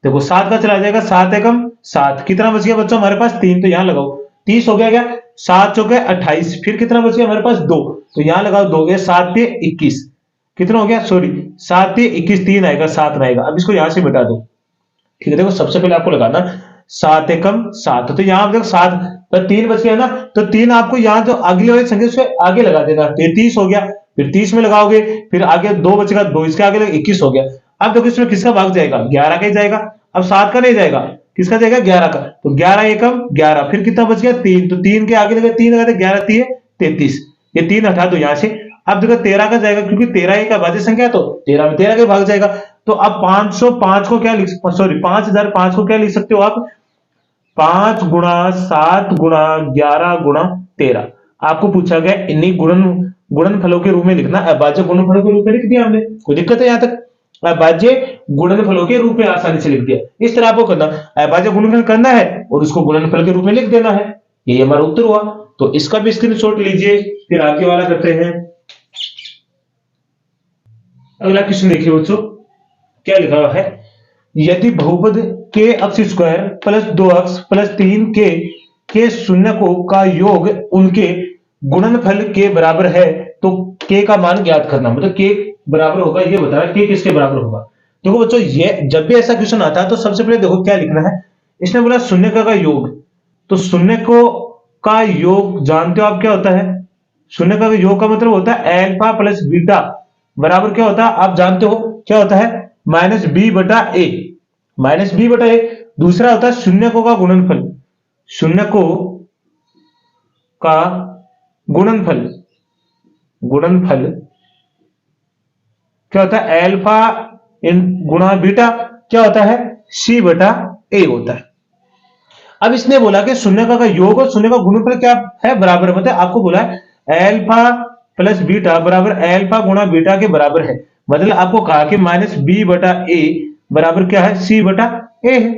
देखो 7 का चला जाएगा, 7 एकम 7, कितना बच गया बच्चों हमारे पास? 3, तो यहां लगाओ, 30 हो गया क्या? 7 चौके 28, फिर कितना बच गया हमारे पास? 2, तो यहां लगाओ 2, 7 पे 21, कितना हो गया? सॉरी 7 पे 21, 3 आएगा, 7 रहेगा। अब इसको यहां से मिटा दो, ठीक है। देखो सबसे पहले आपको लगाना 7 एकम 7, तो यहां देखो 7 पर 3 बच गया ना, तो 3 आपको यहां जो अगली वाली संख्या से आगे लगा देना, 33 हो गया, फिर 30 में लगाओगे, फिर आगे 2 बचेगा, 2 इसके आगे लगे 21 हो गया। अब देखो इसमें किसका भाग जाएगा? 11 का ही जाएगा। अब 7 का नहीं जाएगा, किसका जाएगा? 11 का। तो 11 एकम 11, फिर कितना बच गया? 3, तो 3 के आगे लगे 3 लगाते, 11 3 33, ये 3 हटा दो यहां से। अब देखो 13 का जाएगा, क्योंकि 13 एक अभाज्य संख्या है, तो 13 में 13 का भाग जाएगा। तो अब 505 को क्या लिख, सॉरी 5005 को क्या लिख सकते हो आप? 5 गुणा 7 गुणा 11 गुणा 13। आपको पूछा गया इन्हीं गुणनफलों के रूप में लिखना, अभाज्य गुणनफलों के रूप में लिख दिया हमने, कोई दिक्कत है यहां तक? अभाज्य गुणनफलों के रूप में आसानी से लिख दिया। इस तरह आपको करना, अभाज्य गुणनफल करना है और उसको गुणनफल के रूप में लिख देना है। ये हमारा उत्तर हुआ। तो इसका भी स्क्रीनशॉट लीजिए, फिर आगे वाला करते हैं। अगला क्वेश्चन देखिए बच्चों, क्या लिखा हुआ है, यदि बहुपद के अक्स square plus 2x plus 3k के शून्यकों का योग उनके गुणनफल के बराबर है तो k का मान ज्ञात करना। मतलब k बराबर होगा, ये बता रहा है k किसके बराबर होगा। देखो बच्चों, ये जब भी ऐसा क्वेश्चन आता है तो सबसे पहले देखो क्या लिखना है। इसने बोला शून्य का योग, तो शून्य को का योग जानते हो आप क्या होता है। शून्य का योग का मतलब होता है अल्फा प्लस बीटा बराबर क्या होता है, आप जानते हो क्या होता है, माइनस बी बटा ए। माइनस बी बटा ए। दूसरा होता है शून्यकों का गुणनफल, शून्यकों का गुणनफल, गुणनफल क्या होता है, अल्फा इन गुणा बीटा क्या होता है, सी बटा ए होता है। अब इसने बोला कि शून्य का योग और शून्य का गुणनफल क्या है, बराबर। मतलब आपको बोला है अल्फा प्लस बीटा बराबर अल्फा गुणा बीटा के बराबर है। मतलब आपको कहा कि माइनस बी बटा ए बराबर क्या है, सी बटा ए है।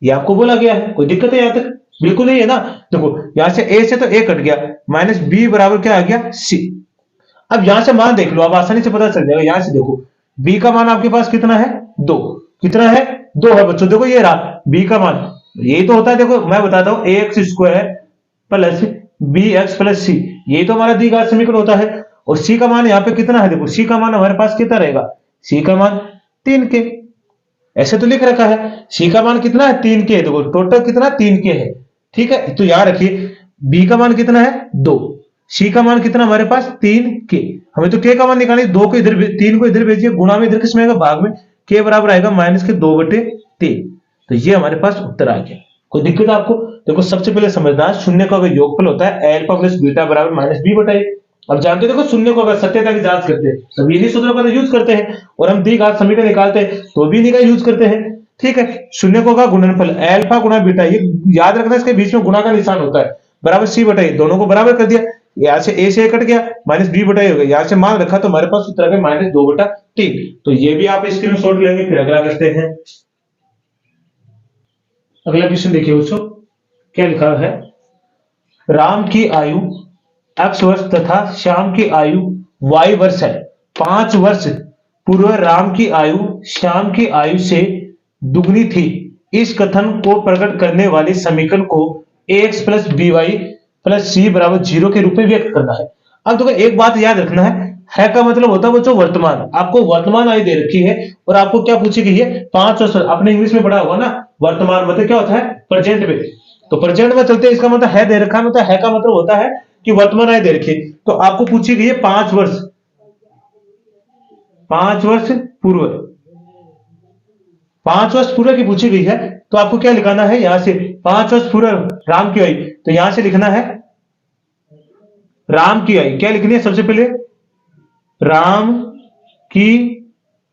ये आपको बोला गया है, कोई दिक्कत है यहां तक, बिल्कुल नहीं है ना। देखो यहां से ए से तो ए कट गया, माइनस बी बराबर क्या आ गया, सी। अब यहां से मान देख लो, आप आसानी से पता चल जाएगा। यहां से देखो बी का मान आपके पास कितना है, 2। कितना है, 2 है बच्चों। देखो ये रहा बी का मान, यही तो होता है। देखो मैं बताता हूं, a x square plus b x plus c, यही तो हमारा द्विघात समीकरण होता है। और सी का मान यहाँ पे कितना है, देखो सी का मान हमारे पास कितना रहेगा, सी का मान 3k, ऐसे तो लिख रखा है। सी का मान कितना है, 3k। देखो टोटल कितना 3k है, ठीक है। तो याद रखिए बी का मान कितना है, 2। सी का मान कितना हमारे पास, 3k। हमें तो k का मान निकालना है, 2 को इधर, 3 को इधर भेजिए, गुणा में इधर किस में आएगा, भाग में। k बराबर आएगा माइनस के 2/3। तो ये हमारे पास उत्तर आ गया। कोई दिक्कत है आपको। देखो सबसे पहले समझना है, शून्य का योगफल होता है अल्फा प्लस बीटा बराबर माइनस बी बटा ए। अब जानते देखो शून्य को अगर सत्यता की जांच करते हैं तब यही सूत्रों का यूज करते हैं, और हम द्विघात समीकरण निकालते हैं तो भी इन्हीं का यूज करते हैं। ठीक है, शून्य को का गुणनफल अल्फा गुणा बीटा, ये याद रखना इसके बीच में गुणा का निशान होता है, बराबर सी बटा ए। दोनों को बराबर कर दिया, यहाँ से ए से कट गया, माइनस बी बटा ए हो गया। यहाँ से मान रखा तो हमारे पास उत्तर आ गया माइनस 2/3। तो ये भी आप स्क्रीनशॉट लेंगे। फिर अगला करते हैं। अगला क्वेश्चन देखिए दोस्तों, क्या लिखा है, राम की आयु x वर्ष तथा श्याम की आयु y वर्ष है। 5 वर्ष पूर्व राम की आयु श्याम की आयु से दुगनी थी। इस कथन को प्रकट करने वाले समीकरण को ax plus b y plus c बराबर 0 के रूप में व्यक्त करना है। अब देखो एक बात याद रखना है का मतलब होता है बच्चों वर्तमान। आपको वर्तमान आयु दे रखी है और आपको क्या पूछी गई है, 5 वर्ष। आपने इंग्लिश में पढ़ा होगा ना, वर्तमान मतलब क्या होता है, प्रेजेंट में। तो प्रेजेंट में चलते इसका मतलब है दे रखा है, मतलब है का मतलब होता है कि वर्तमान आयु दे रखी। तो आपको पूछी गई है 5 वर्ष, 5 वर्ष पूर्व, 5 वर्ष पूर्व की पूछी गई है। तो आपको क्या लिखाना है, यहां से 5 वर्ष पूर्व राम की आयु, तो यहां से लिखना है राम की आयु। क्या लिखनी है सबसे पहले, राम की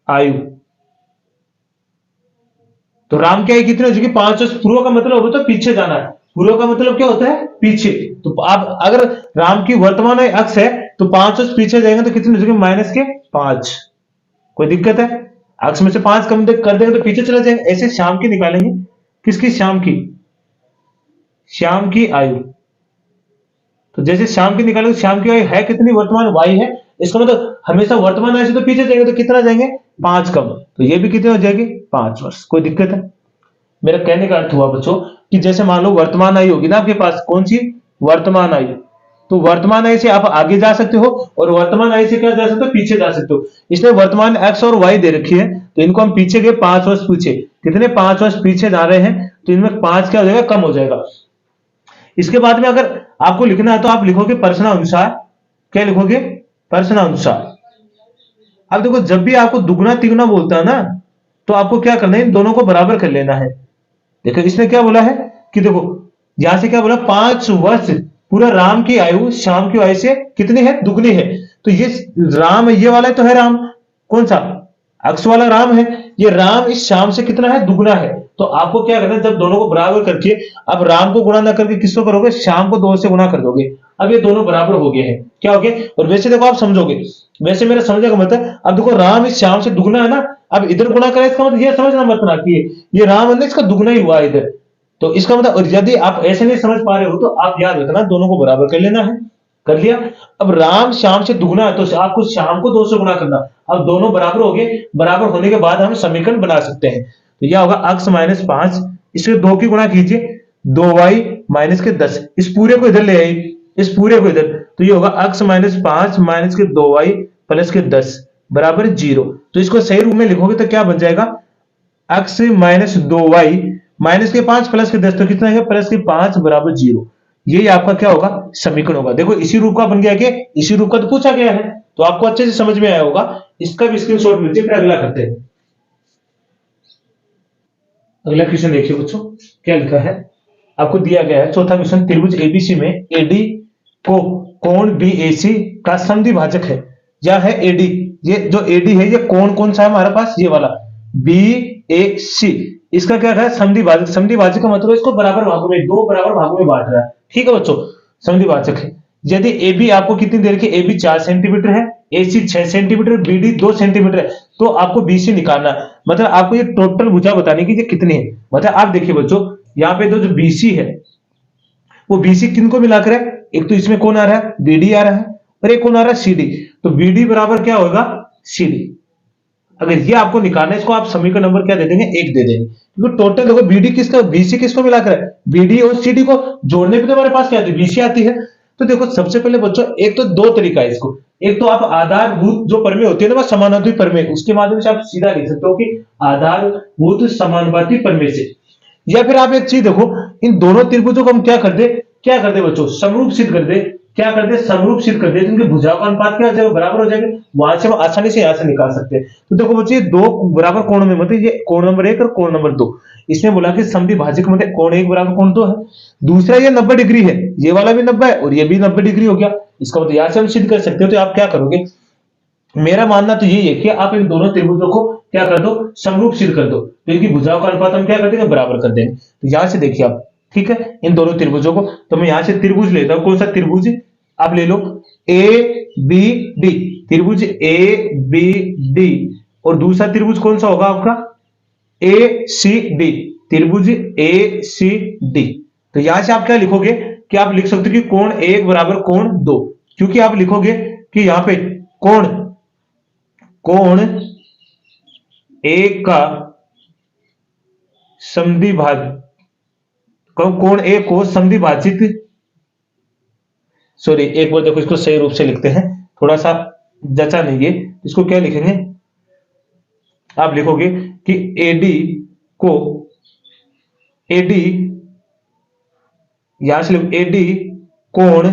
आयु। तो राम की आयु कितनी हो चुकी, 5 वर्ष। पूर्व का मतलब होता है पीछे जाना है, पूर्व का मतलब क्या होता है, पीछे। तो आप अगर राम की वर्तमान आयु x है तो 5 वर्ष पीछे जाएंगे तो कितनी हो चुकी, माइनस के 5। कोई दिक्कत है, x में से 5 कम कर देंगे तो पीछे चले जाएंगे। ऐसे श्याम की निकालेंगे, किसकी, श्याम की, श्याम की आयु। तो जैसे श्याम की निकालेंगे, श्याम की आयु है कितनी, वर्तमान y है। इसका मतलब हमेशा वर्तमान आयु से तो पीछे जाएंगे तो कितना जाएंगे, 5 कम। तो ये भी कितने हो जाएगी, 5 वर्ष। कोई दिक्कत है। मेरा कहने का अर्थ हुआ बच्चों कि जैसे मान लो वर्तमान आयु होगी ना आपके पास, कौन सी, वर्तमान आयु। तो वर्तमान आयु से आप आगे जा सकते हो और वर्तमान आयु से क्या जा सकते हो, पीछे जा सकते हो। इसने वर्तमान x और y दे रखी है तो इनको हम पीछे गए 5 वर्ष पीछे। कितने, 5 वर्ष पीछे जा रहे हैं तो इनमें 5 क्या हो जाएगा, कम हो जाएगा। इसके बाद में अगर आपको लिखना है तो आप लिखोगे प्रश्नानुसार। क्या लिखोगे, प्रश्नानुसार। अब देखो जब भी आपको दुगना तिगुना बोलता है ना तो आपको क्या करना है, इन दोनों को बराबर कर लेना है। देखो इसने क्या बोला है कि देखो यहां से क्या बोला, 5 वर्ष पूरा राम की आयु श्याम की आयु से कितनी है, दुगनी है। तो ये राम, ये वाला तो है राम, कौन सा, अक्स वाला राम है, ये राम इस श्याम से कितना है, दुगना है। तो आपको क्या करना है, जब दोनों को बराबर करके, अब राम को गुणा ना करके किसको करोगे, श्याम को 2 से गुणा कर दोगे। अब ये दोनों बराबर हो गए हैं, क्या हो गए। और वैसे देखो आप समझोगे, वैसे मेरा समझने का मतलब, अब देखो राम इस श्याम से दुगना है ना, अब इधर गुणा करें इसका मतलब ये समझना मत ना कि ये राम है ना, इसका दुगना ही हुआ इधर। तो इसका मतलब, और यदि आप ऐसे नहीं समझ पा रहे हो तो आप याद रखना दोनों को बराबर कर लेना है। कर लिया। अब राम श्याम से दुगना है तो आपको श्याम को 2 से गुणा करना। अब दोनों बराबर हो गए, बराबर होने के बाद हम समीकरण बना सकते हैं। तो यह होगा अक्स माइनस 5, इसके 2 की गुणा कीजिए, 2y माइनस के 10, इस पूरे को इधर ले आई, इस पूरे को इधर, तो ये होगा अक्स माइनस 5 माइनस के 2y प्लस के 10 बराबर 0। तो इसको सही रूप में लिखोगे तो क्या बन जाएगा, अक्स माइनस 2y माइनस के 5 प्लस के 10, तो कितना है, प्लस के 5 बराबर 0। यही आपका क्या होगा, समीकरण होगा। देखो इसी रूप का बन गया कि इसी रूप का तो पूछा गया है, तो आपको अच्छे से समझ में आया होगा। इसका भी स्क्रीनशॉट लीजिए, फिर अगला करते हैं। अगला क्वेश्चन देखिए बच्चों, क्या लिखा है, आपको दिया गया है चौथा क्वेश्चन, त्रिभुज एबीसी में एडी को कोण बीएसी का समद्वि भाजक है, या है एडी, ये जो एडी है ये कोण कौन सा है हमारे पास, ये वाला बी ए सी, इसका क्या है, समद्वि भाजक। समद्वि भाजक का मतलब इसको बराबर भागों में, 2 बराबर भागों में बांट रहा है, ठीक है बच्चों, समद्वि भाजक है। यदि ए बी आपको कितनी देर की, ए बी 4 सेंटीमीटर है, ए सी 6 सेंटीमीटर, बी डी 2 सेंटीमीटर है, तो आपको बी सी निकालना है। मतलब आपको ये टोटल भुजा बताने की ये कितनी है। मतलब आप देखिए बच्चों, यहाँ पे जो बी सी है वो बी सी किन को मिलाकर है, एक तो इसमें कौन आ रहा है, बी डी आ रहा है, और एक कौन आ रहा है, सी डी। तो बी डी बराबर क्या होगा, सी डी। अगर ये आपको निकालना है, इसको आप समीकरण नंबर क्या दे देंगे, 1 दे देंगे, क्योंकि टोटल देखो बीडी किसका, बीसी किसको मिलाकर है, बीडी और सीडी को जोड़ने पे तो हमारे पास क्या आती है, बीसी आती है। तो देखो सबसे पहले बच्चों, एक तो 2 तरीका है इसको, एक तो आप आधारभूत जो प्रमेय होती है ना, समानुपाती प्रमेय, उसके माध्यम से आप सीधा लिख सकते हो कि आधारभूत समानुपाती प्रमेय से। या फिर आप एक चीज देखो, इन दोनों त्रिभुजों को हम क्या करते बच्चों, समरूप सिद्ध कर दे। क्या कर दे, समरूप सिद्ध कर दे, इनके भुजाओं का अनुपात क्या हो जाएगा, बराबर हो जाएगा। वहां से हम आसानी से यहां से निकाल सकते हैं। तो देखो बच्चे, ये 2 बराबर कोण में, मतलब ये कोण नंबर 1 और कोण नंबर 2, इसमें बोला कि समद्वि भाजक मतलब कोण 1 बराबर कोण 2 है। दूसरा ये 90 डिग्री है, ये वाला भी 90 है और ये भी 90 डिग्री हो गया। इसका मतलब यहां से हम सिद्ध कर सकते हो। तो आप क्या करोगे, मेरा मानना तो यही है कि आप इन दोनों त्रिभुजों को क्या कर दो, समरूप सिद्ध कर दो, तो इनकी भुजाओं का अनुपात हम क्या कर देंगे, बराबर कर देंगे। तो यहां से देखिए आप, ठीक है, इन दोनों त्रिभुजों को, तो मैं यहां से त्रिभुज लेता हूं, कौन सा त्रिभुज, आप ले लो ए बी डी, त्रिभुज ए बी डी, और दूसरा त्रिभुज कौन सा होगा आपका, ए सी डी, त्रिभुज ए सी डी। तो यहां से आप क्या लिखोगे, कि आप लिख सकते हो कि कोण 1 बराबर कोण 2, क्योंकि आप लिखोगे कि यहां पे कोण एक का समद्वि भाजक, कोण एक को समद्वि भाजित, सॉरी एक बार देखो, इसको सही रूप से लिखते हैं, थोड़ा सा जचा नहीं है, इसको क्या लिखेंगे, आप लिखोगे कि एडी को, एडी यहां से एडी कोण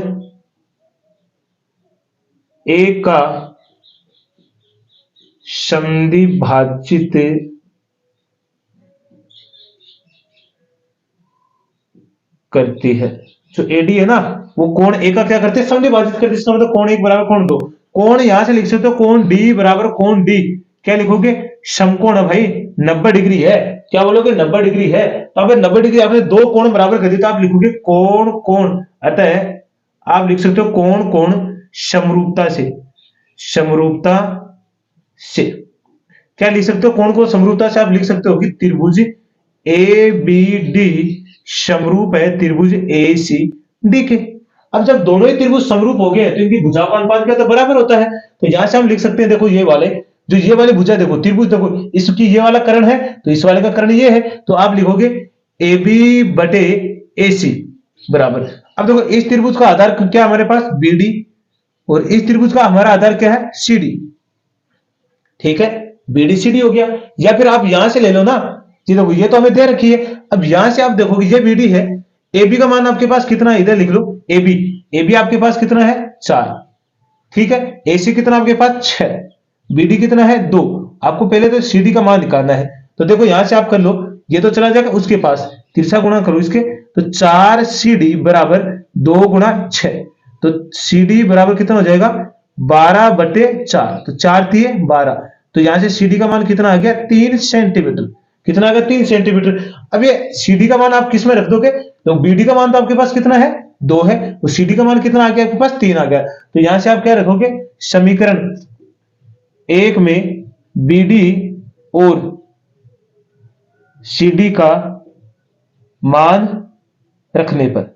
एक का समद्वि भाजित करती है। जो एडी है ना, वो कोण ए का क्या करते हैं, समद्वि भाजित करते हैं। इसका मतलब कोण 1 बराबर कोण 2, कोण यहां से लिख सकते हो कोण डी बराबर कोण डी, क्या लिखोगे, समकोण है भाई, 90 डिग्री है, क्या बोलोगे, 90 डिग्री है। तो अब 90 डिग्री आपने 2 कोण बराबर कर दिए, तो आप लिखोगे कोण कोण, अतः आप लिख सकते हो कोण कोण समरूपता से, समरूपता से क्या लिख सकते हो, कोण को समरूपता से आप लिख सकते हो कि त्रिभुज ए बी डी समरूप है त्रिभुज ए सी डी के। अब जब दोनों ही त्रिभुज समरूप हो गए तो इनकी भुजाओं का अनुपात क्या तो बराबर होता है। तो यहां से हम लिख सकते हैं, देखो ये वाले, जो ये वाली भुजा देखो, त्रिभुज देखो, इसकी ये वाला कर्ण है तो इस वाले का कर्ण ये है, तो आप लिखोगे ए बी बटे ए सी बराबर। अब देखो इस त्रिभुज का आधार क्या हमारे पास, बी डी, और इस त्रिभुज का हमारा आधार क्या है, सी डी, ठीक है, बीडीसीडी हो गया। या फिर आप यहां से ले लो ना, ये देखो ये तो हमें दे रखी है, अब यहां से आप देखोगे ये बीडी है, एबी का मान आपके पास कितना है, इधर लिख लो एबी, एबी आपके पास कितना है 4, ठीक है, एसी कितना आपके पास 6, बीडी कितना है 2। आपको पहले तो सीडी का मान निकालना है, तो देखो यहां से आप कर लो, ये तो चला जाएगा उसके पास, तिरछा गुणा करो इसके, तो 4 सीडी बराबर 2 गुणा 6, तो सीडी बराबर कितना हो जाएगा 12 बटे 4, तो 4 3 12, तो यहां से CD का मान कितना आ गया 3 सेंटीमीटर। कितना आ गया 3 सेंटीमीटर। अब ये CD का मान आप किस में रख दोगे, तो BD का मान तो आपके पास कितना है 2 है, तो CD का मान कितना आ गया आपके पास 3 आ गया। तो यहां से आप क्या रखोगे, समीकरण 1 में BD और CD का मान रखने पर,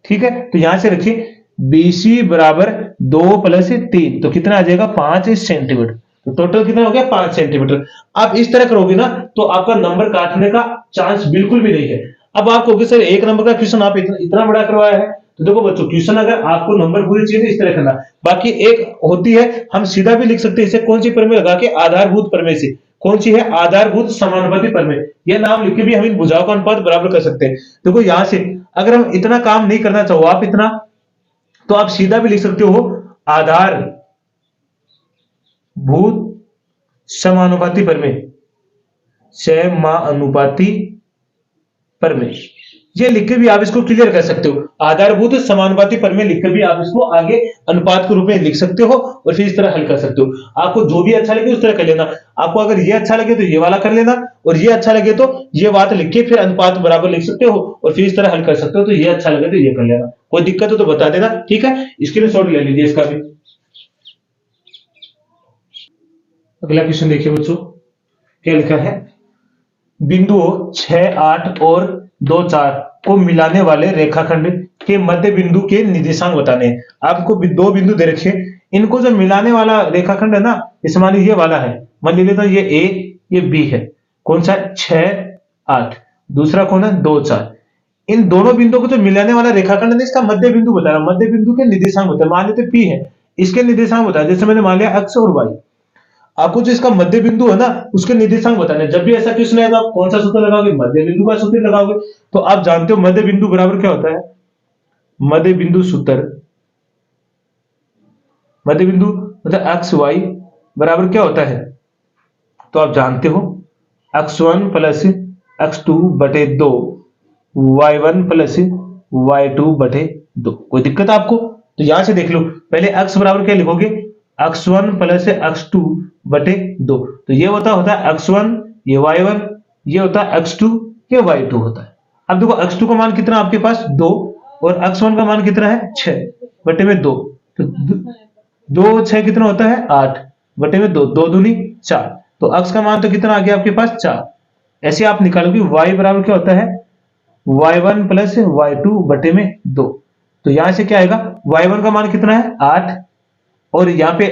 ठीक है, तो यहां से रखिए BC बराबर 2 प्लस 3, तो कितना आ जाएगा 5 सेंटीमीटर। तो टोटल कितना हो गया 5 सेंटीमीटर। आप इस तरह करोगे ना तो आपका नंबर काटने का चांस बिल्कुल भी नहीं है। अब आप कहोगे सर एक नंबर का क्वेश्चन आप इतना बड़ा करवाया है, तो देखो बच्चों क्वेश्चन अगर आपको नंबर पूरी चाहिए इस तरह करना। बाकी एक होती है हम सीधा भी लिख सकते हैं इसे, कौन सी प्रमेय लगा के, आधारभूत प्रमेय से। कौन सी है, आधारभूत समानुपाती प्रमेय। यह नाम लिख के भी हम इन भुजाओं का अनुपात बराबर कर सकते हैं। देखो यहां से अगर हम इतना काम नहीं करना चाहो आप इतना, तो आप सीधा भी लिख सकते हो आधार भूत समानुपाती प्रमेय, समानुपाती प्रमेय, ये लिख के भी आप इसको क्लियर कर सकते हो। आधारभूत समानुपाती प्रमेय लिख के भी आप इसको आगे अनुपात के रूप में लिख सकते हो और फिर इस तरह हल कर सकते हो। आपको जो भी अच्छा लगे उस तरह कर लेना। आपको अगर ये अच्छा लगे तो ये वाला कर लेना, और ये अच्छा लगे तो ये बात लिख के फिर अनुपात बराबर लिख सकते हो और फिर इस तरह हल कर सकते हो। तो ये अच्छा लगे तो ये कर लेना, कोई दिक्कत हो तो बता देना, ठीक है। स्क्रीनशॉट ले लीजिए इसका भी। अगला क्वेश्चन देखिए बच्चों, क्या लिखा है, बिंदुओं 6, 8 और 2, 4 को मिलाने वाले रेखाखंड के मध्य बिंदु के निर्देशांक बताने हैं। आपको दो बिंदु दे रखे, इनको जो मिलाने वाला रेखाखंड है ना, इस मान लीजिए ये वाला है, मान लीजिए तो ये A ये B है, कौन सा है 6, 8, दूसरा कौन है 2, 4। इन दोनों बिंदुओं को जो मिलाने वाला रेखाखंड है इसका मध्य बिंदु बताना, मध्य बिंदु के निर्देशांक बताना। मान लेते P है, इसके निर्देशांक बताया, जैसे मैंने मान लिया x और y। आपको जो इसका मध्य बिंदु है ना उसके निर्देशांक बताने। जब भी ऐसा क्वेश्चन है तो आप कौन सा सूत्र लगाओगे, मध्य बिंदु का सूत्र लगाओगे। तो आप जानते हो मध्य बिंदु बराबर क्या होता है, मध्य बिंदु सूत्र, मध्य बिंदु मतलब एक्स वाई बराबर क्या होता है, तो आप जानते हो x1 प्लस x2 बटे 2, y1 प्लस y2 बटे 2। कोई दिक्कत आपको, तो यहां से देख लो, पहले x बराबर क्या लिखोगे, x1 प्लस x2 बटे 2। तो ये होता है x1, ये y1, ये होता है x2, ये y2 होता है। अब देखो x2 का मान कितना आपके पास 2 और x1 का मान कितना है 6 बटे में 2, तो 2 6 कितना होता है 8 बटे में 2, 2 दूनी 4। तो x का मान तो कितना आ गया आपके पास 4। ऐसे आप निकालोगे y बराबर क्या होता है y1 प्लस y2 बटे में 2। तो यहां से क्या आएगा, y1 का मान कितना है 8 और यहाँ पे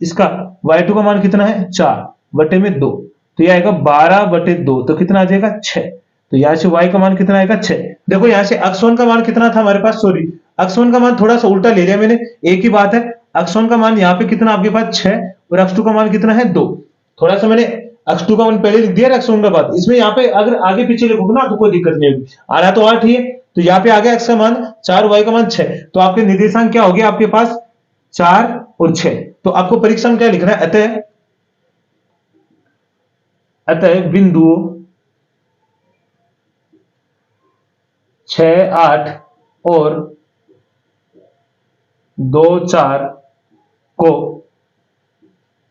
इसका y2 का मान कितना है 4 बटे में 2, तो यह आएगा 12 बटे 2, तो कितना आ जाएगा 6। तो यहां से y का मान कितना आएगा 6। देखो यहां से x1 का मान कितना था हमारे पास, सॉरी x1 का मान थोड़ा सा उल्टा ले लिया मैंने, एक ही बात है। x1 का मान यहाँ पे कितना आपके पास 6 और x2 का मान कितना है 2। थोड़ा सा मैंने x2 का मान पहले लिख दिया, x1 का बाद, इसमें यहाँ पे अगर आगे पीछे लिखोगे ना तो कोई दिक्कत नहीं होगी। आ रहा तो 8 ही है, तो यहाँ पे आ गया x का मान 4, y का मान 6। तो आपके निर्देशांक क्या हो गया आपके पास 4 और 6। तो आपको परीक्षा में क्या लिखना है, अतः बिंदुओं 6, 8 और 2, 4 को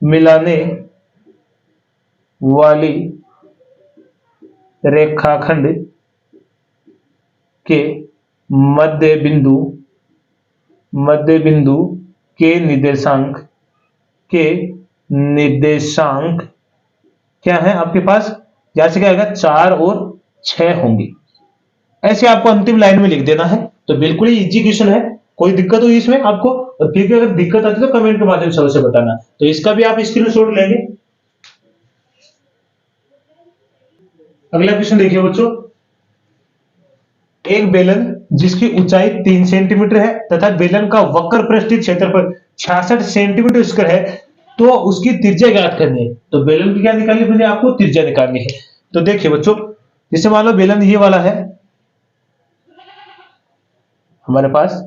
मिलाने वाली रेखाखंड के मध्य बिंदु के निर्देशांक क्या है आपके पास, यहां से क्या आएगा 4 और 6 होंगे। ऐसे आपको अंतिम लाइन में लिख देना है। तो बिल्कुल ही इजी क्वेश्चन है, कोई दिक्कत हुई इसमें आपको, और फिर भी अगर दिक्कत आती है तो कमेंट के माध्यम से अवश्य बताना। तो इसका भी आप स्क्रीनशॉट लेंगे। अगला क्वेश्चन देखिए बच्चों, एक बेलन जिसकी ऊंचाई 3 सेंटीमीटर है तथा बेलन का वक्र पृष्ठीय क्षेत्रफल 66 सेंटीमीटर स्क्वायर है, तो उसकी त्रिज्या ज्ञात करनी है। तो बेलन की क्या निकालनी है, आपको त्रिज्या निकालनी है। तो देखिए बच्चों, जैसे मान लो बेलन ये वाला है हमारे पास,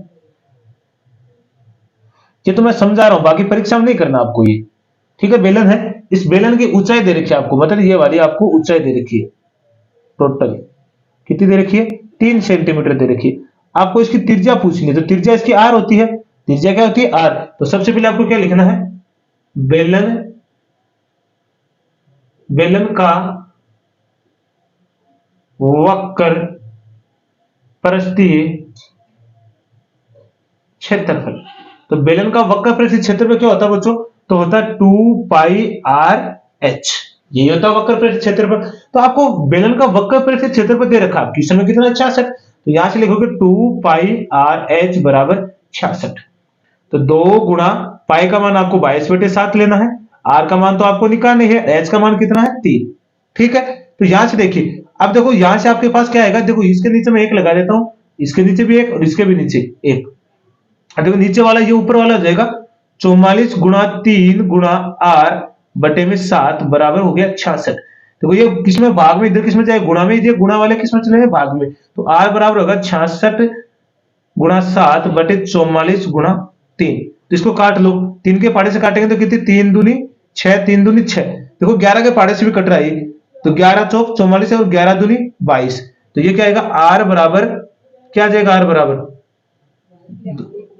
ये तो मैं समझा रहा हूं, बाकी परीक्षा में नहीं करना आपको ये, ठीक है। बेलन है, इस बेलन की ऊंचाई दे रखी है आपको, मतलब ये वाली आपको ऊंचाई दे रखी है, टोटल कितनी दे रखी है 3 सेंटीमीटर दे रखी है। आपको इसकी त्रिज्या पूछनी है, तो त्रिज्या इसकी r होती है। त्रिज्या क्या होती है r। तो सबसे पहले आपको क्या लिखना है, बेलन बेलन का वक्र पृष्ठीय क्षेत्रफल। तो बेलन का वक्र पृष्ठीय क्षेत्रफल क्या होता है बच्चों? तो होता है 2πr/h। यही होता है वक्र पृष्ठीय क्षेत्रफल। तो आपको बेलन का वक्र पृष्ठीय क्षेत्रफल दे रखा है क्वेश्चन में कितना 66। तो यहां से लिखोगे 2πr/h बराबर 66। तो 2 गुणा पाई का मान आपको 22/7 लेना है, आर का मान तो आपको निकालना है, एच का मान कितना है 3। ठीक है, तो यहां से देखिए, अब देखो यहां से आपके पास क्या आएगा, देखो इसके नीचे मैं 1 लगा देता हूं, इसके नीचे भी 1 और इसके भी नीचे 1। देखो नीचे वाला ये ऊपर वाला हो जाएगा 44 गुणा 3 गुणा r बटे में 7 बराबर हो गया 66। देखो ये किसमें भाग में, इधर किसमें जाए गुणा में, ये गुणा वाले किसमें चले भाग में, तो r बराबर होगा 66 गुणा 7 बटे 44 गुणा 3। तो इसको काट लो, 3 के पाड़े से काटेंगे तो कितनी 3 दूनी 6, 3 दूनी 6। देखो 11 के पाड़े से भी कट रहा है, तो 11 चौक 44 और 11 दूनी 22। तो ये क्या आएगा, r बराबर क्या आ जाएगा, r बराबर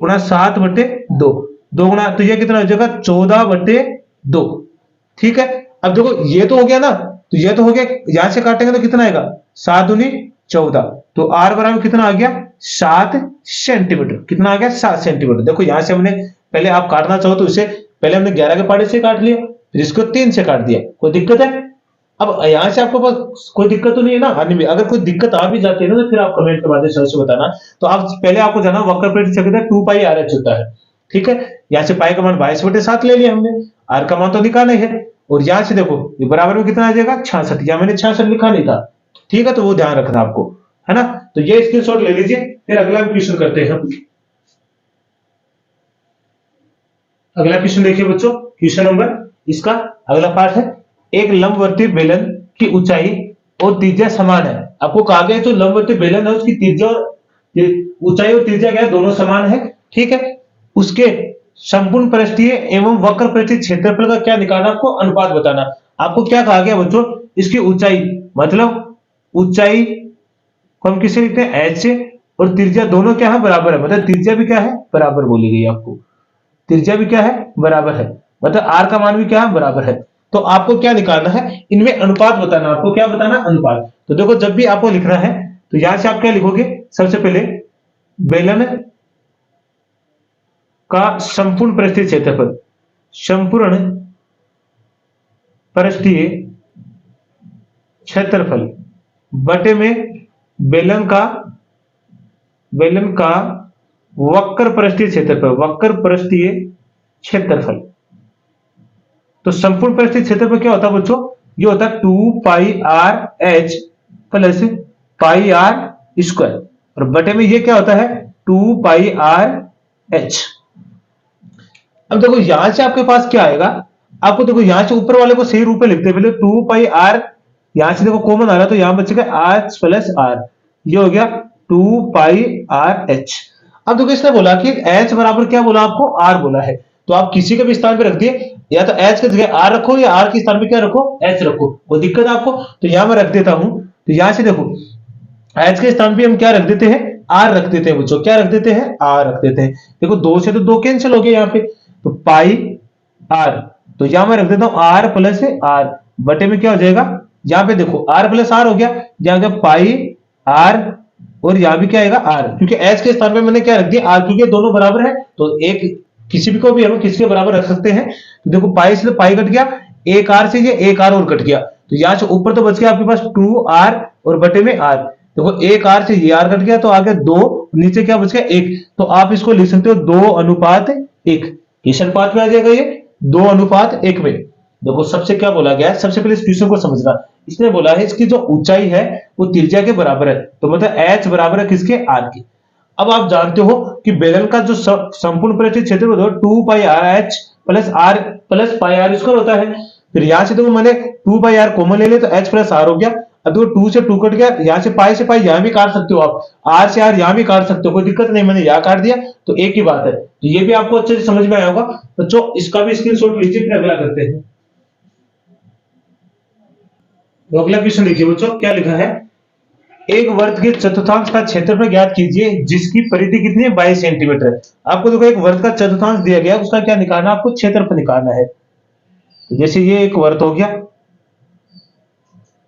गुणा 7 बटे 2, 2 गुणा, तो ये कितना हो जाएगा 14 बटे 2। ठीक है, अब देखो ये तो हो गया ना, तो ये तो हो गया, यहां से काटेंगे तो कितना आएगा 7 दूनी 14। तो r बराबर कितना आ गया 7 सेंटीमीटर। कितना आ गया 7 सेंटीमीटर। देखो यहां से हमने पहले आप काटना चाहो तो इसे पहले हमने 11 के पाड़े से काट लिया, फिर इसको 3 से काट दिया, कोई दिक्कत है? अब यहां से आपको पास कोई दिक्कत तो नहीं है ना आने में? अगर कोई दिक्कत आ भी जाती है ना तो फिर आप कमेंट के माध्यम से बताना। तो आप पहले आपको जाना वक्र पृष्ठीय क्षेत्रफल 2πr/h होता है। ठीक है, यहां से पाई का मान 22/7 ले लिया हमने, आर का मान तो निकालना है, और यहां से देखो ये बराबर में कितना आ जाएगा 66। या मैंने 66 लिखा नहीं था, ठीक है, तो वो ध्यान रखना आपको, है ना। तो ये स्क्रीनशॉट ले लीजिए, फिर अगला क्वेश्चन करते हैं हम। अगला क्वेश्चन देखिए बच्चों, क्वेश्चन नंबर इसका अगला पार्ट है, एक लंबवर्तीय बेलन की ऊंचाई और त्रिज्या समान है। आपको कहा गया जो लंबवर्तीय बेलन है उसकी त्रिज्या और ऊंचाई और त्रिज्या क्या है, दोनों समान है। ठीक है, उसके संपूर्ण पृष्ठीय एवं वक्र पृष्ठीय क्षेत्रफल का क्या निकालना, आपको अनुपात बताना। आपको क्या कहा गया बच्चों, इसकी ऊंचाई, मतलब ऊंचाई को हम किसे लिखते हैं h से, और त्रिज्या दोनों क्या है बराबर है, मतलब त्रिज्या भी क्या है बराबर बोली गई आपको, त्रिज्या भी क्या है बराबर है, मतलब r का मान भी क्या है बराबर है। तो आपको क्या निकालना है, इनमें अनुपात बताना। आपको क्या बताना, अनुपात। तो देखो जब भी आपको लिखना है तो यहां से आप क्या लिखोगे, सबसे पहले बेलन का संपूर्ण पृष्ठीय क्षेत्रफल, संपूर्ण पृष्ठीय क्षेत्रफल बटे में बेलन का वक्र पृष्ठीय क्षेत्रफल, वक्र पृष्ठीय क्षेत्रफल। तो संपूर्ण पृष्ठीय क्षेत्रफल क्या होता है बच्चों, ये होता है 2πr/h प्लस πr², और बटे में ये क्या होता है 2πr/h। अब देखो यहां से आपके पास क्या आएगा, आपको देखो यहां से ऊपर वाले को सही रूप में लिखते हैं, पहले 2πr, यहां से देखो कॉमन आ रहा है तो यहां बचेगा h प्लस r, ये हो गया 2πr/h। अब देखो इसने बोला कि h बराबर क्या बोला आपको, r बोला है, तो आप किसी के भी स्थान पे रख दिए, या तो h की जगह r रखो या r के स्थान पे क्या रखो h रखो, कोई दिक्कत है आपको? तो यहां मैं रख देता हूं, तो यहां से देखो h के स्थान पे हम क्या रख देते हैं, r रख देते हैं बच्चों, क्या रख देते हैं, r रख देते हैं। देखो 2 से तो 2 कैंसिल हो गए यहाँ पे, तो पाई r, तो यहां मैं रख देता हूं r प्लस r, बटे में क्या हो जाएगा, यहाँ पे देखो r प्लस r हो गया, यहाँ गया पाई r, और यहाँ भी क्या आएगा r, क्योंकि h के स्थान पे मैंने क्या रख दिया r, क्योंकि दोनों बराबर है तो एक किसी भी को भी हम किसके बराबर रख सकते हैं। तो देखो पाई से तो पाई कट गया, एक r से ये एक r और कट गया, तो यहाँ से ऊपर तो बच गया आपके पास 2r और बटे में r। देखो एक r से ये r कट गया तो आगे 2, नीचे क्या बच गया 1, तो आप इसको लिख सकते हो 2:1। किस अनुपात में आ जाएगा ये 2:1 में। देखो सबसे क्या बोला गया है, सबसे पहले इस क्वेश्चन को समझना। इसने बोला है इसकी जो ऊंचाई है वो त्रिज्या के बराबर है, तो मतलब h बराबर है किसके, r के। अब आप जानते हो कि बेलन का जो संपूर्ण पृष्ठीय क्षेत्रफल होता है 2πr/h plus r plus πr² होता है। फिर यहां से देखो मैंने 2πr कॉमन ले लिया तो h प्लस r हो गया। अब देखो 2 से 2 कट गया, यहां से पाई से पाई यहां भी काट सकते हो आप, r से r यहां भी काट सकते हो, कोई दिक्कत नहीं, मैंने यहां काट दिया तो एक ही बात है। तो ये भी आपको अच्छे से समझ में आया होगा बच्चों, इसका भी स्क्रीनशॉट लीजिए, फिर अगला करते हैं। तो अगला क्वेश्चन देखिए बच्चों, क्या लिखा है, एक वर्ग के चतुर्थांश का क्षेत्रफल ज्ञात कीजिए जिसकी परिधि कितनी है 22 सेंटीमीटर है। आपको देखो एक वर्ग का चतुर्थांश दिया गया, उसका क्या निकालना, आपको क्षेत्रफल निकालना है। तो जैसे ये एक वर्त हो गया,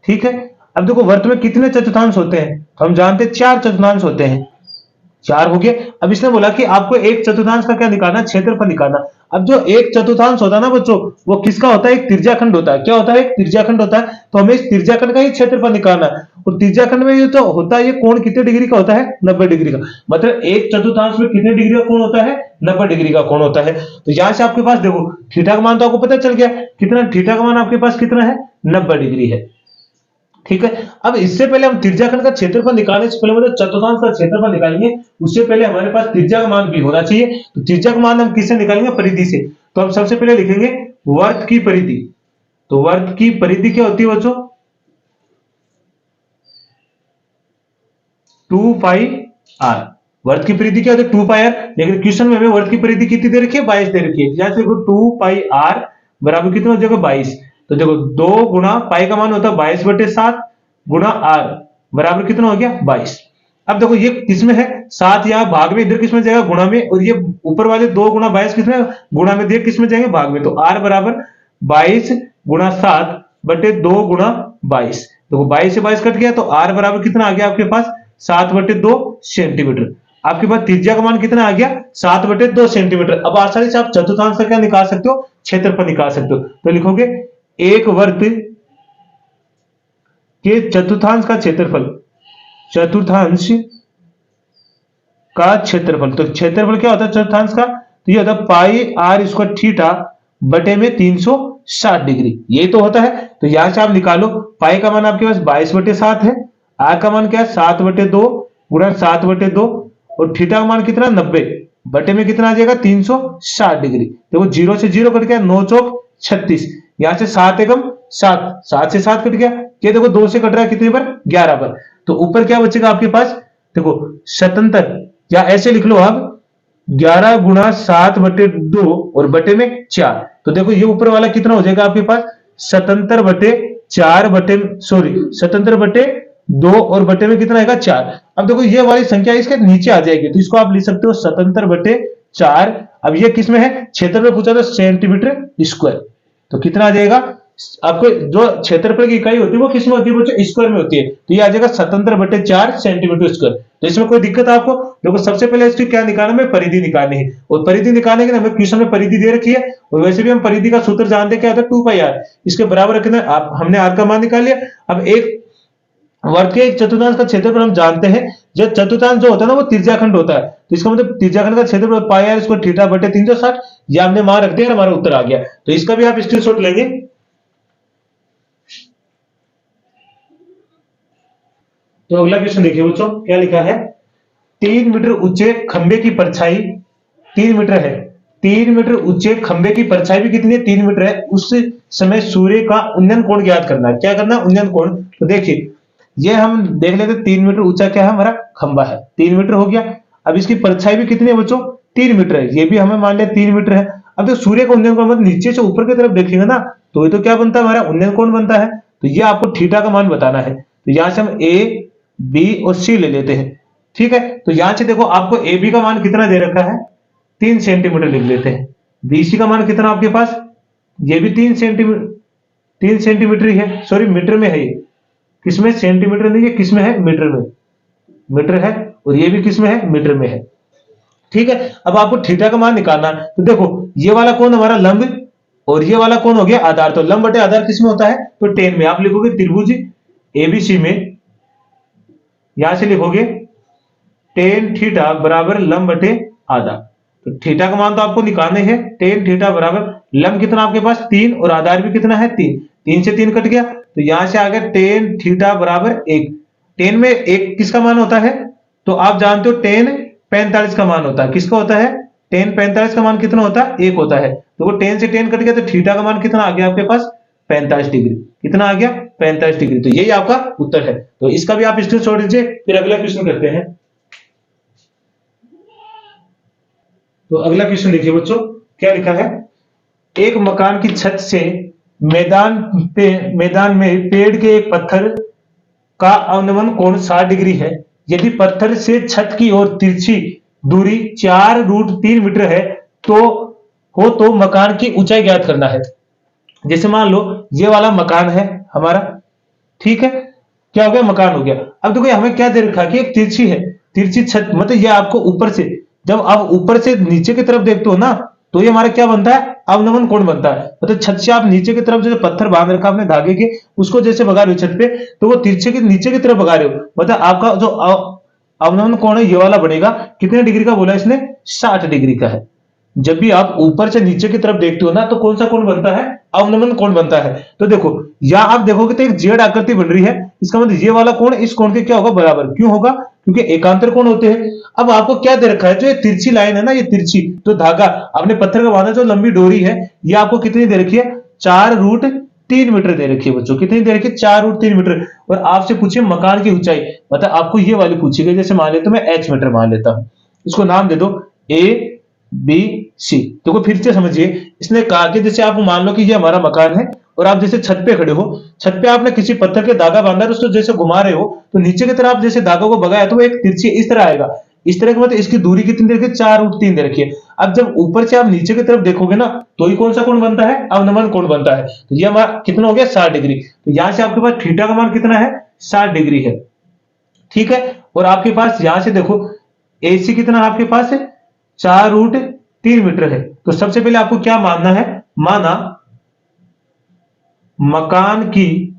ठीक है। अब देखो वर्त में कितने चतुर्थांश होते हैं, तो हम जानते हैं 4 चतुर्थांश होते हैं, 4 हो गए। अब इसने बोला कि आपको एक चतुर्थांश का क्या निकालना, क्षेत्रफल निकालना। अब जो एक चतुर्थांश होता है ना बच्चों, वो किसका होता है, एक त्रिज्याखंड होता है। क्या होता है, एक त्रिज्याखंड होता है। तो हमें इस त्रिज्याखंड का ही क्षेत्रफल निकालना है। और त्रिज्याखंड में ये तो होता है, ये कोण कितने डिग्री का होता है, 90 डिग्री का। मतलब एक चतुर्थांश में कितने डिग्री का कोण होता है, 90 डिग्री का कोण होता है। तो यहां से आपके पास देखो थीटा का मान तो आपको पता चल गया कितना, थीटा का मान आपके पास कितना है, 90 डिग्री है, ठीक है। अब इससे पहले हम त्रिज्याखंड का क्षेत्रफल निकालने से पहले, मतलब चतुर्थांश का क्षेत्रफल निकालेंगे, उससे पहले हमारे पास त्रिज्या का मान भी होना चाहिए। तो त्रिज्या का मान हम किससे निकालेंगे, परिधि से। तो हम सबसे पहले लिखेंगे वर्त की परिधि। तो वर्त की परिधि क्या होती है बच्चों, 2 पाई आर। वर्त की परिधि क्या होती है, 2 पाई आर। लेकिन क्वेश्चन में हमें वर्त की परिधि कितनी दे रखी है, 22 दे रखी है। यहां से देखो 2 पाई आर बराबर कितना हो जाएगा, 22। तो देखो 2 गुना पाई का मान होता है 22/7 गुना आर बराबर कितना हो गया, 22। अब देखो ये किसमें है, 7 यहाँ भाग में, इधर किसमें जाएगा, गुणा में। और ये ऊपर वाले 2 गुना 22 किसमें, गुणा में, देख किसमें जाएंगे, भाग में। तो आर बराबर 22 गुना 7/2 गुना 22। देखो 22 से 22 कट गया, तो आर बराबर कितना आ गया आपके पास, 7/2 सेंटीमीटर। आपके पास त्रिज्या का मान कितना आ गया, 7/2 सेंटीमीटर। अब आसानी से आप चतुर्थांश का क्या निकाल सकते हो, क्षेत्रफल निकाल सकते हो। तो लिखोगे एक वर्त के चतुर्थांश का क्षेत्रफल, चतुर्थांश का क्षेत्रफल। तो क्षेत्रफल क्या होता है चतुर्थांश का, तो ये होता है पाई आर स्क्वायर थीटा बटे में 360 डिग्री, ये तो होता है। तो यहां से आप निकालो, पाई का मान आपके पास 22/7 है, आर का मान क्या है 7/2 गुणा 7/2, और थीटा का मान कितना 90 बटे में कितना आ जाएगा 360 डिग्री। देखो 0 से 0 कट गया, 9 चौक 36, यहां से 7 एकम 7, 7 से 7 कट गया, ये देखो 2 से कट रहा है कितने पर, 11 पर। तो ऊपर क्या बचेगा आपके पास, देखो 77, या ऐसे लिख लो आप 11 गुणा 7/2 और बटे में 4। तो देखो ये ऊपर वाला कितना हो जाएगा आपके पास, 77/4 बटे, सॉरी 77/2 और बटे में कितना आएगा 4। अब देखो ये वाली संख्या इसके नीचे आ जाएगी, तो इसको आप लिख सकते हो 77/4। अब ये किसमें है, क्षेत्र में पूछा था सेंटीमीटर स्क्वायर। तो कितना आ जाएगा, आपको जो क्षेत्रफल की इकाई होती है वो किसमें होती है बच्चों, स्क्वायर में होती है। तो ये आ जाएगा 77/4 सेंटीमीटर स्क्वायर। तो इसमें कोई दिक्कत है आपको, देखो सबसे पहले इसकी क्या निकालना है, परिधि निकालनी है। और परिधि निकालने के लिए हमें क्वेश्चन में परिधि दे रखी है, और वैसे भी हम परिधि का सूत्र जानते हैं, क्या होता है 2 पाई आर। इसके बराबर रखना, आप हमने आर का मान निकाल लिया। अब एक वर्ग के एक चतुर्थांश का क्षेत्रफल हम जानते हैं, जब चतुर्थांश जो होता है ना वो त्रिज्याखंड होता है। तो इसका मतलब त्रिज्याखंड का क्षेत्रफल पाई आर स्क्वायर थीटा बटे 360, ये हमने मान रख दिया, हमारा उत्तर आ गया। तो इसका भी आप स्क्रीनशॉट लेंगे। तो अगला क्वेश्चन देखिए बच्चों, क्या लिखा है, 3 मीटर ऊंचे खंबे की परछाई 3 मीटर है, 3 मीटर ऊंचे खंबे की परछाई भी कितनी है, 3 मीटर है। उस समय सूर्य का उन्नयन कोण ज्ञात करना है। क्या करना है, उन्नयन कोण। तो देखिए ये हम देख लेते, 3 मीटर ऊंचा क्या है, हमारा खंबा है, 3 मीटर हो गया। अब इसकी परछाई भी कितनी है बच्चों, 3 मीटर है, ये भी हमें मान लिया 3 मीटर है। अब तो सूर्य का उन्नयन कोण मतलब नीचे से ऊपर की तरफ देखेंगे ना, तो ये तो क्या बनता है, हमारा उन्नयन कोण बनता है। तो ये आपको थीटा का मान बताना है। तो यहां से हम ए बी और सी ले लेते हैं, ठीक है। तो यहां से देखो आपको ए बी का मान कितना दे रखा है, 3 सेंटीमीटर लिख लेते हैं। बी सी का मान कितना आपके पास, ये भी 3 सेंटीमीटर, 3 सेंटीमीटर ही है, सॉरी मीटर में है ये, किसमें सेंटीमीटर नहीं है, किसमें है, मीटर में, मीटर है। और ये भी किसमें है, मीटर में है, ठीक है। अब आपको थीटा का मान निकालना है। तो देखो ये वाला कौन हमारा लंब, और ये वाला कौन हो गया आधार। तो लंब बटे आधार किसमें होता है, तो टेन में। आप लिखोगे त्रिभुज एबीसी में, यहां से लिखोगे टेन थीटा बराबर लंब बटे आधार। तो थीटा का मान तो आपको निकालने हैं, टेन थीटा बराबर लंब कितना आपके पास 3 और आधार भी कितना है 3, 3 से 3 कट गया, तो यहां से आ गया टेन थीटा बराबर 1। टेन में 1 किसका मान होता है, तो आप जानते हो टेन 45 का मान होता है। किसका होता है, टेन 45 का मान कितना होता है, 1 होता है। तो वो टेन से 10 कट गया, तो थीटा का मान कितना आ गया आपके पास 45 डिग्री। कितना आ गया 45 डिग्री। तो यही आपका उत्तर है। तो इसका भी आप स्क्रीनशॉट लीजिए, फिर अगला क्वेश्चन करते हैं। तो अगला क्वेश्चन देखिए बच्चों, क्या लिखा है, एक मकान की छत से मैदान में पेड़ के एक पत्थर का अवनमन कोण 60 डिग्री है। यदि पत्थर से छत की ओर तिरछी दूरी 4√3 मीटर है तो मकान की ऊंचाई ज्ञात करना है। जैसे मान लो ये वाला मकान है हमारा, ठीक है, क्या हो गया, मकान हो गया। अब देखो हमें क्या दे रखा है कि एक तिरछी है, तिरछी छत, मतलब ये आपको ऊपर से, जब आप ऊपर से नीचे की तरफ देखते हो ना, तो ये हमारा क्या बनता है, अवनमन कोण बनता है। मतलब छत से आप नीचे की तरफ जो पत्थर बांध रखा आपने धागे के, उसको जैसे भगा रहे हो छत पे, तो वो तिरछे के नीचे की तरफ भगा रहे हो, मतलब आपका जो अवनमन कोण है ये वाला बनेगा। कितने डिग्री का बोला इसने, 60 डिग्री का है। जब भी आप ऊपर से नीचे की तरफ देखते हो ना, तो कौन सा कोण बनता है, अवनमन कोण बनता है। तो देखो यहां आप देखोगे तो एक जेड आकृति बन रही है, इसका मतलब ये वाला कोण इस कोण के क्या होगा, बराबर। क्यों होगा, क्योंकि एकांतर कोण होते हैं। अब आपको क्या दे रखा है, जो ये तिरछी लाइन है ना, ये तिरछी जो धागा आपने पत्थर का बांधा, जो लंबी डोरी है, ये आपको कितनी दे रखी है, 4√3 मीटर दे रखी है बच्चों। कितनी दे रखी है, 4√3 मीटर। और आपसे पूछे मकान की ऊंचाई, मतलब आपको ये वाली पूछी गई, जैसे मान लेते मैं h मीटर मान लेता हूं, इसको नाम दे दो ए बी सी। देखो फिर से समझिए, इसने कहा कि जैसे आप मान लो कि ये हमारा मकान है, और आप जैसे छत पे खड़े हो, छत पे आपने किसी पत्थर के धागा बांधा है, उसको जैसे घुमा रहे हो, तो नीचे की तरफ आप जैसे धागा को भगाया, तो वो एक तिरछी इस तरह आएगा। इस तरह के मतलब इसकी दूरी कितनी दे रखी है, 4√3 दे रखी है। अब जब ऊपर से आप नीचे की तरफ देखोगे ना, तो ही कौन सा कोण बनता है, अवनमन कोण बनता है। तो ये हमारा कितना हो गया, 60 डिग्री। तो यहां से आपके पास थीटा का मान कितना है, 60 डिग्री है, ठीक है। और आपके पास यहां से देखो एसी कितना आपके पास है, 4√3 मीटर है। तो सबसे पहले आपको क्या मानना है, माना मकान की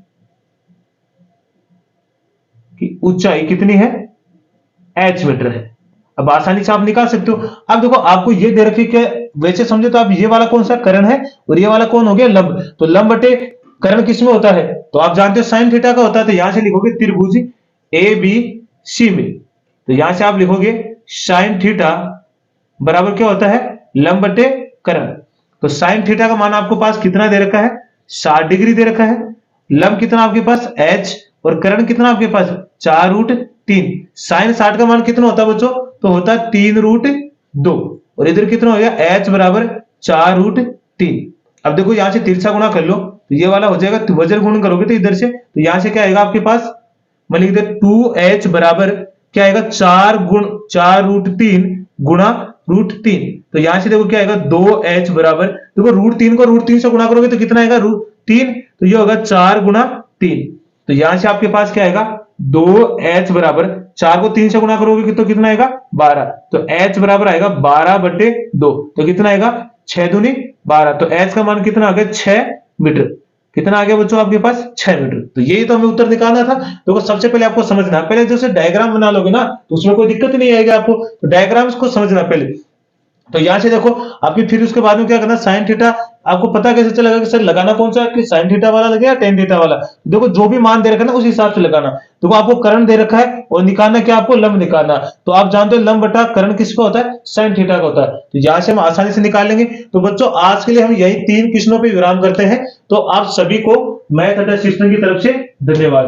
ऊंचाई कितनी है, h मीटर है। अब आसानी से आप निकाल सकते हो। अब देखो आपको ये दे रखी है, वैसे समझे तो आप ये वाला कौन सा कर्ण है, और ये वाला कौन हो गया, लंब। तो लंब बटे कर्ण किसमें होता है, तो आप जानते हो साइन थीटा का होता है। तो यहां से लिखोगे त्रिभुज ए बी सी में, तो यहां से आप लिखोगे साइन थीटा बराबर क्या होता है, लंब बटे कर्ण। तो साइन थीटा का मान आपको पास कितना दे रखा है, 60 डिग्री दे रखा है। लंब कितना आपके पास h, और कर्ण कितना आपके पास 4√3। साइन 60 का मान कितना होता है बच्चों, तो होता है 3√2। और इधर कितना हो गया, h बराबर 4√3। अब देखो यहां से तिरछा गुणा कर लो, तो ये वाला हो जाएगा, तो वज्र गुण करोगे तो इधर से, तो यहां से क्या आएगा आपके पास, मैं लिख दे 2h बराबर क्या आएगा, 4√3 गुणा √3। तो यहां से देखो क्या आएगा, 2h बराबर, देखो √3 को √3 से गुणा करोगे तो कितना आएगा, √3। तो ये होगा 4×3। तो यहां से आपके पास क्या आएगा, 2h बराबर 4 को 3 से गुणा करोगे तो कितना आएगा, 12। तो h बराबर आएगा 12/2। तो कितना आएगा, 6 दूनी 12। तो h का मान कितना आ गया, 6 मीटर। कितना आ गया बच्चों आपके पास, 6 मीटर। तो यही तो हमें उत्तर निकालना था। तो सबसे पहले आपको समझना, पहले जैसे डायग्राम बना लोगे ना, तो उसमें कोई दिक्कत नहीं आएगी आपको। तो डायग्राम्स को समझना पहले। तो यहां से देखो आपकी, फिर उसके बाद में क्या करना, साइन थीटा आपको पता कैसे चलेगा कि सर लगाना कौन सा है, कि साइन थीटा वाला लगे या टेन थीटा वाला। देखो जो भी मान दे रखा है ना, उस हिसाब से लगाना। देखो आपको कर्ण दे रखा है, और निकालना क्या, आपको लंब निकालना। तो आप जानते हो लंब बटा कर्ण किसका होता है, साइन थीटा का होता है। तो यहां से हम आसानी से निकाल लेंगे। तो बच्चों आज के लिए हम यही 3 क्वेश्चनों पर विराम करते हैं। तो आप सभी को मैथ अटैच सिस्टम की तरफ से धन्यवाद।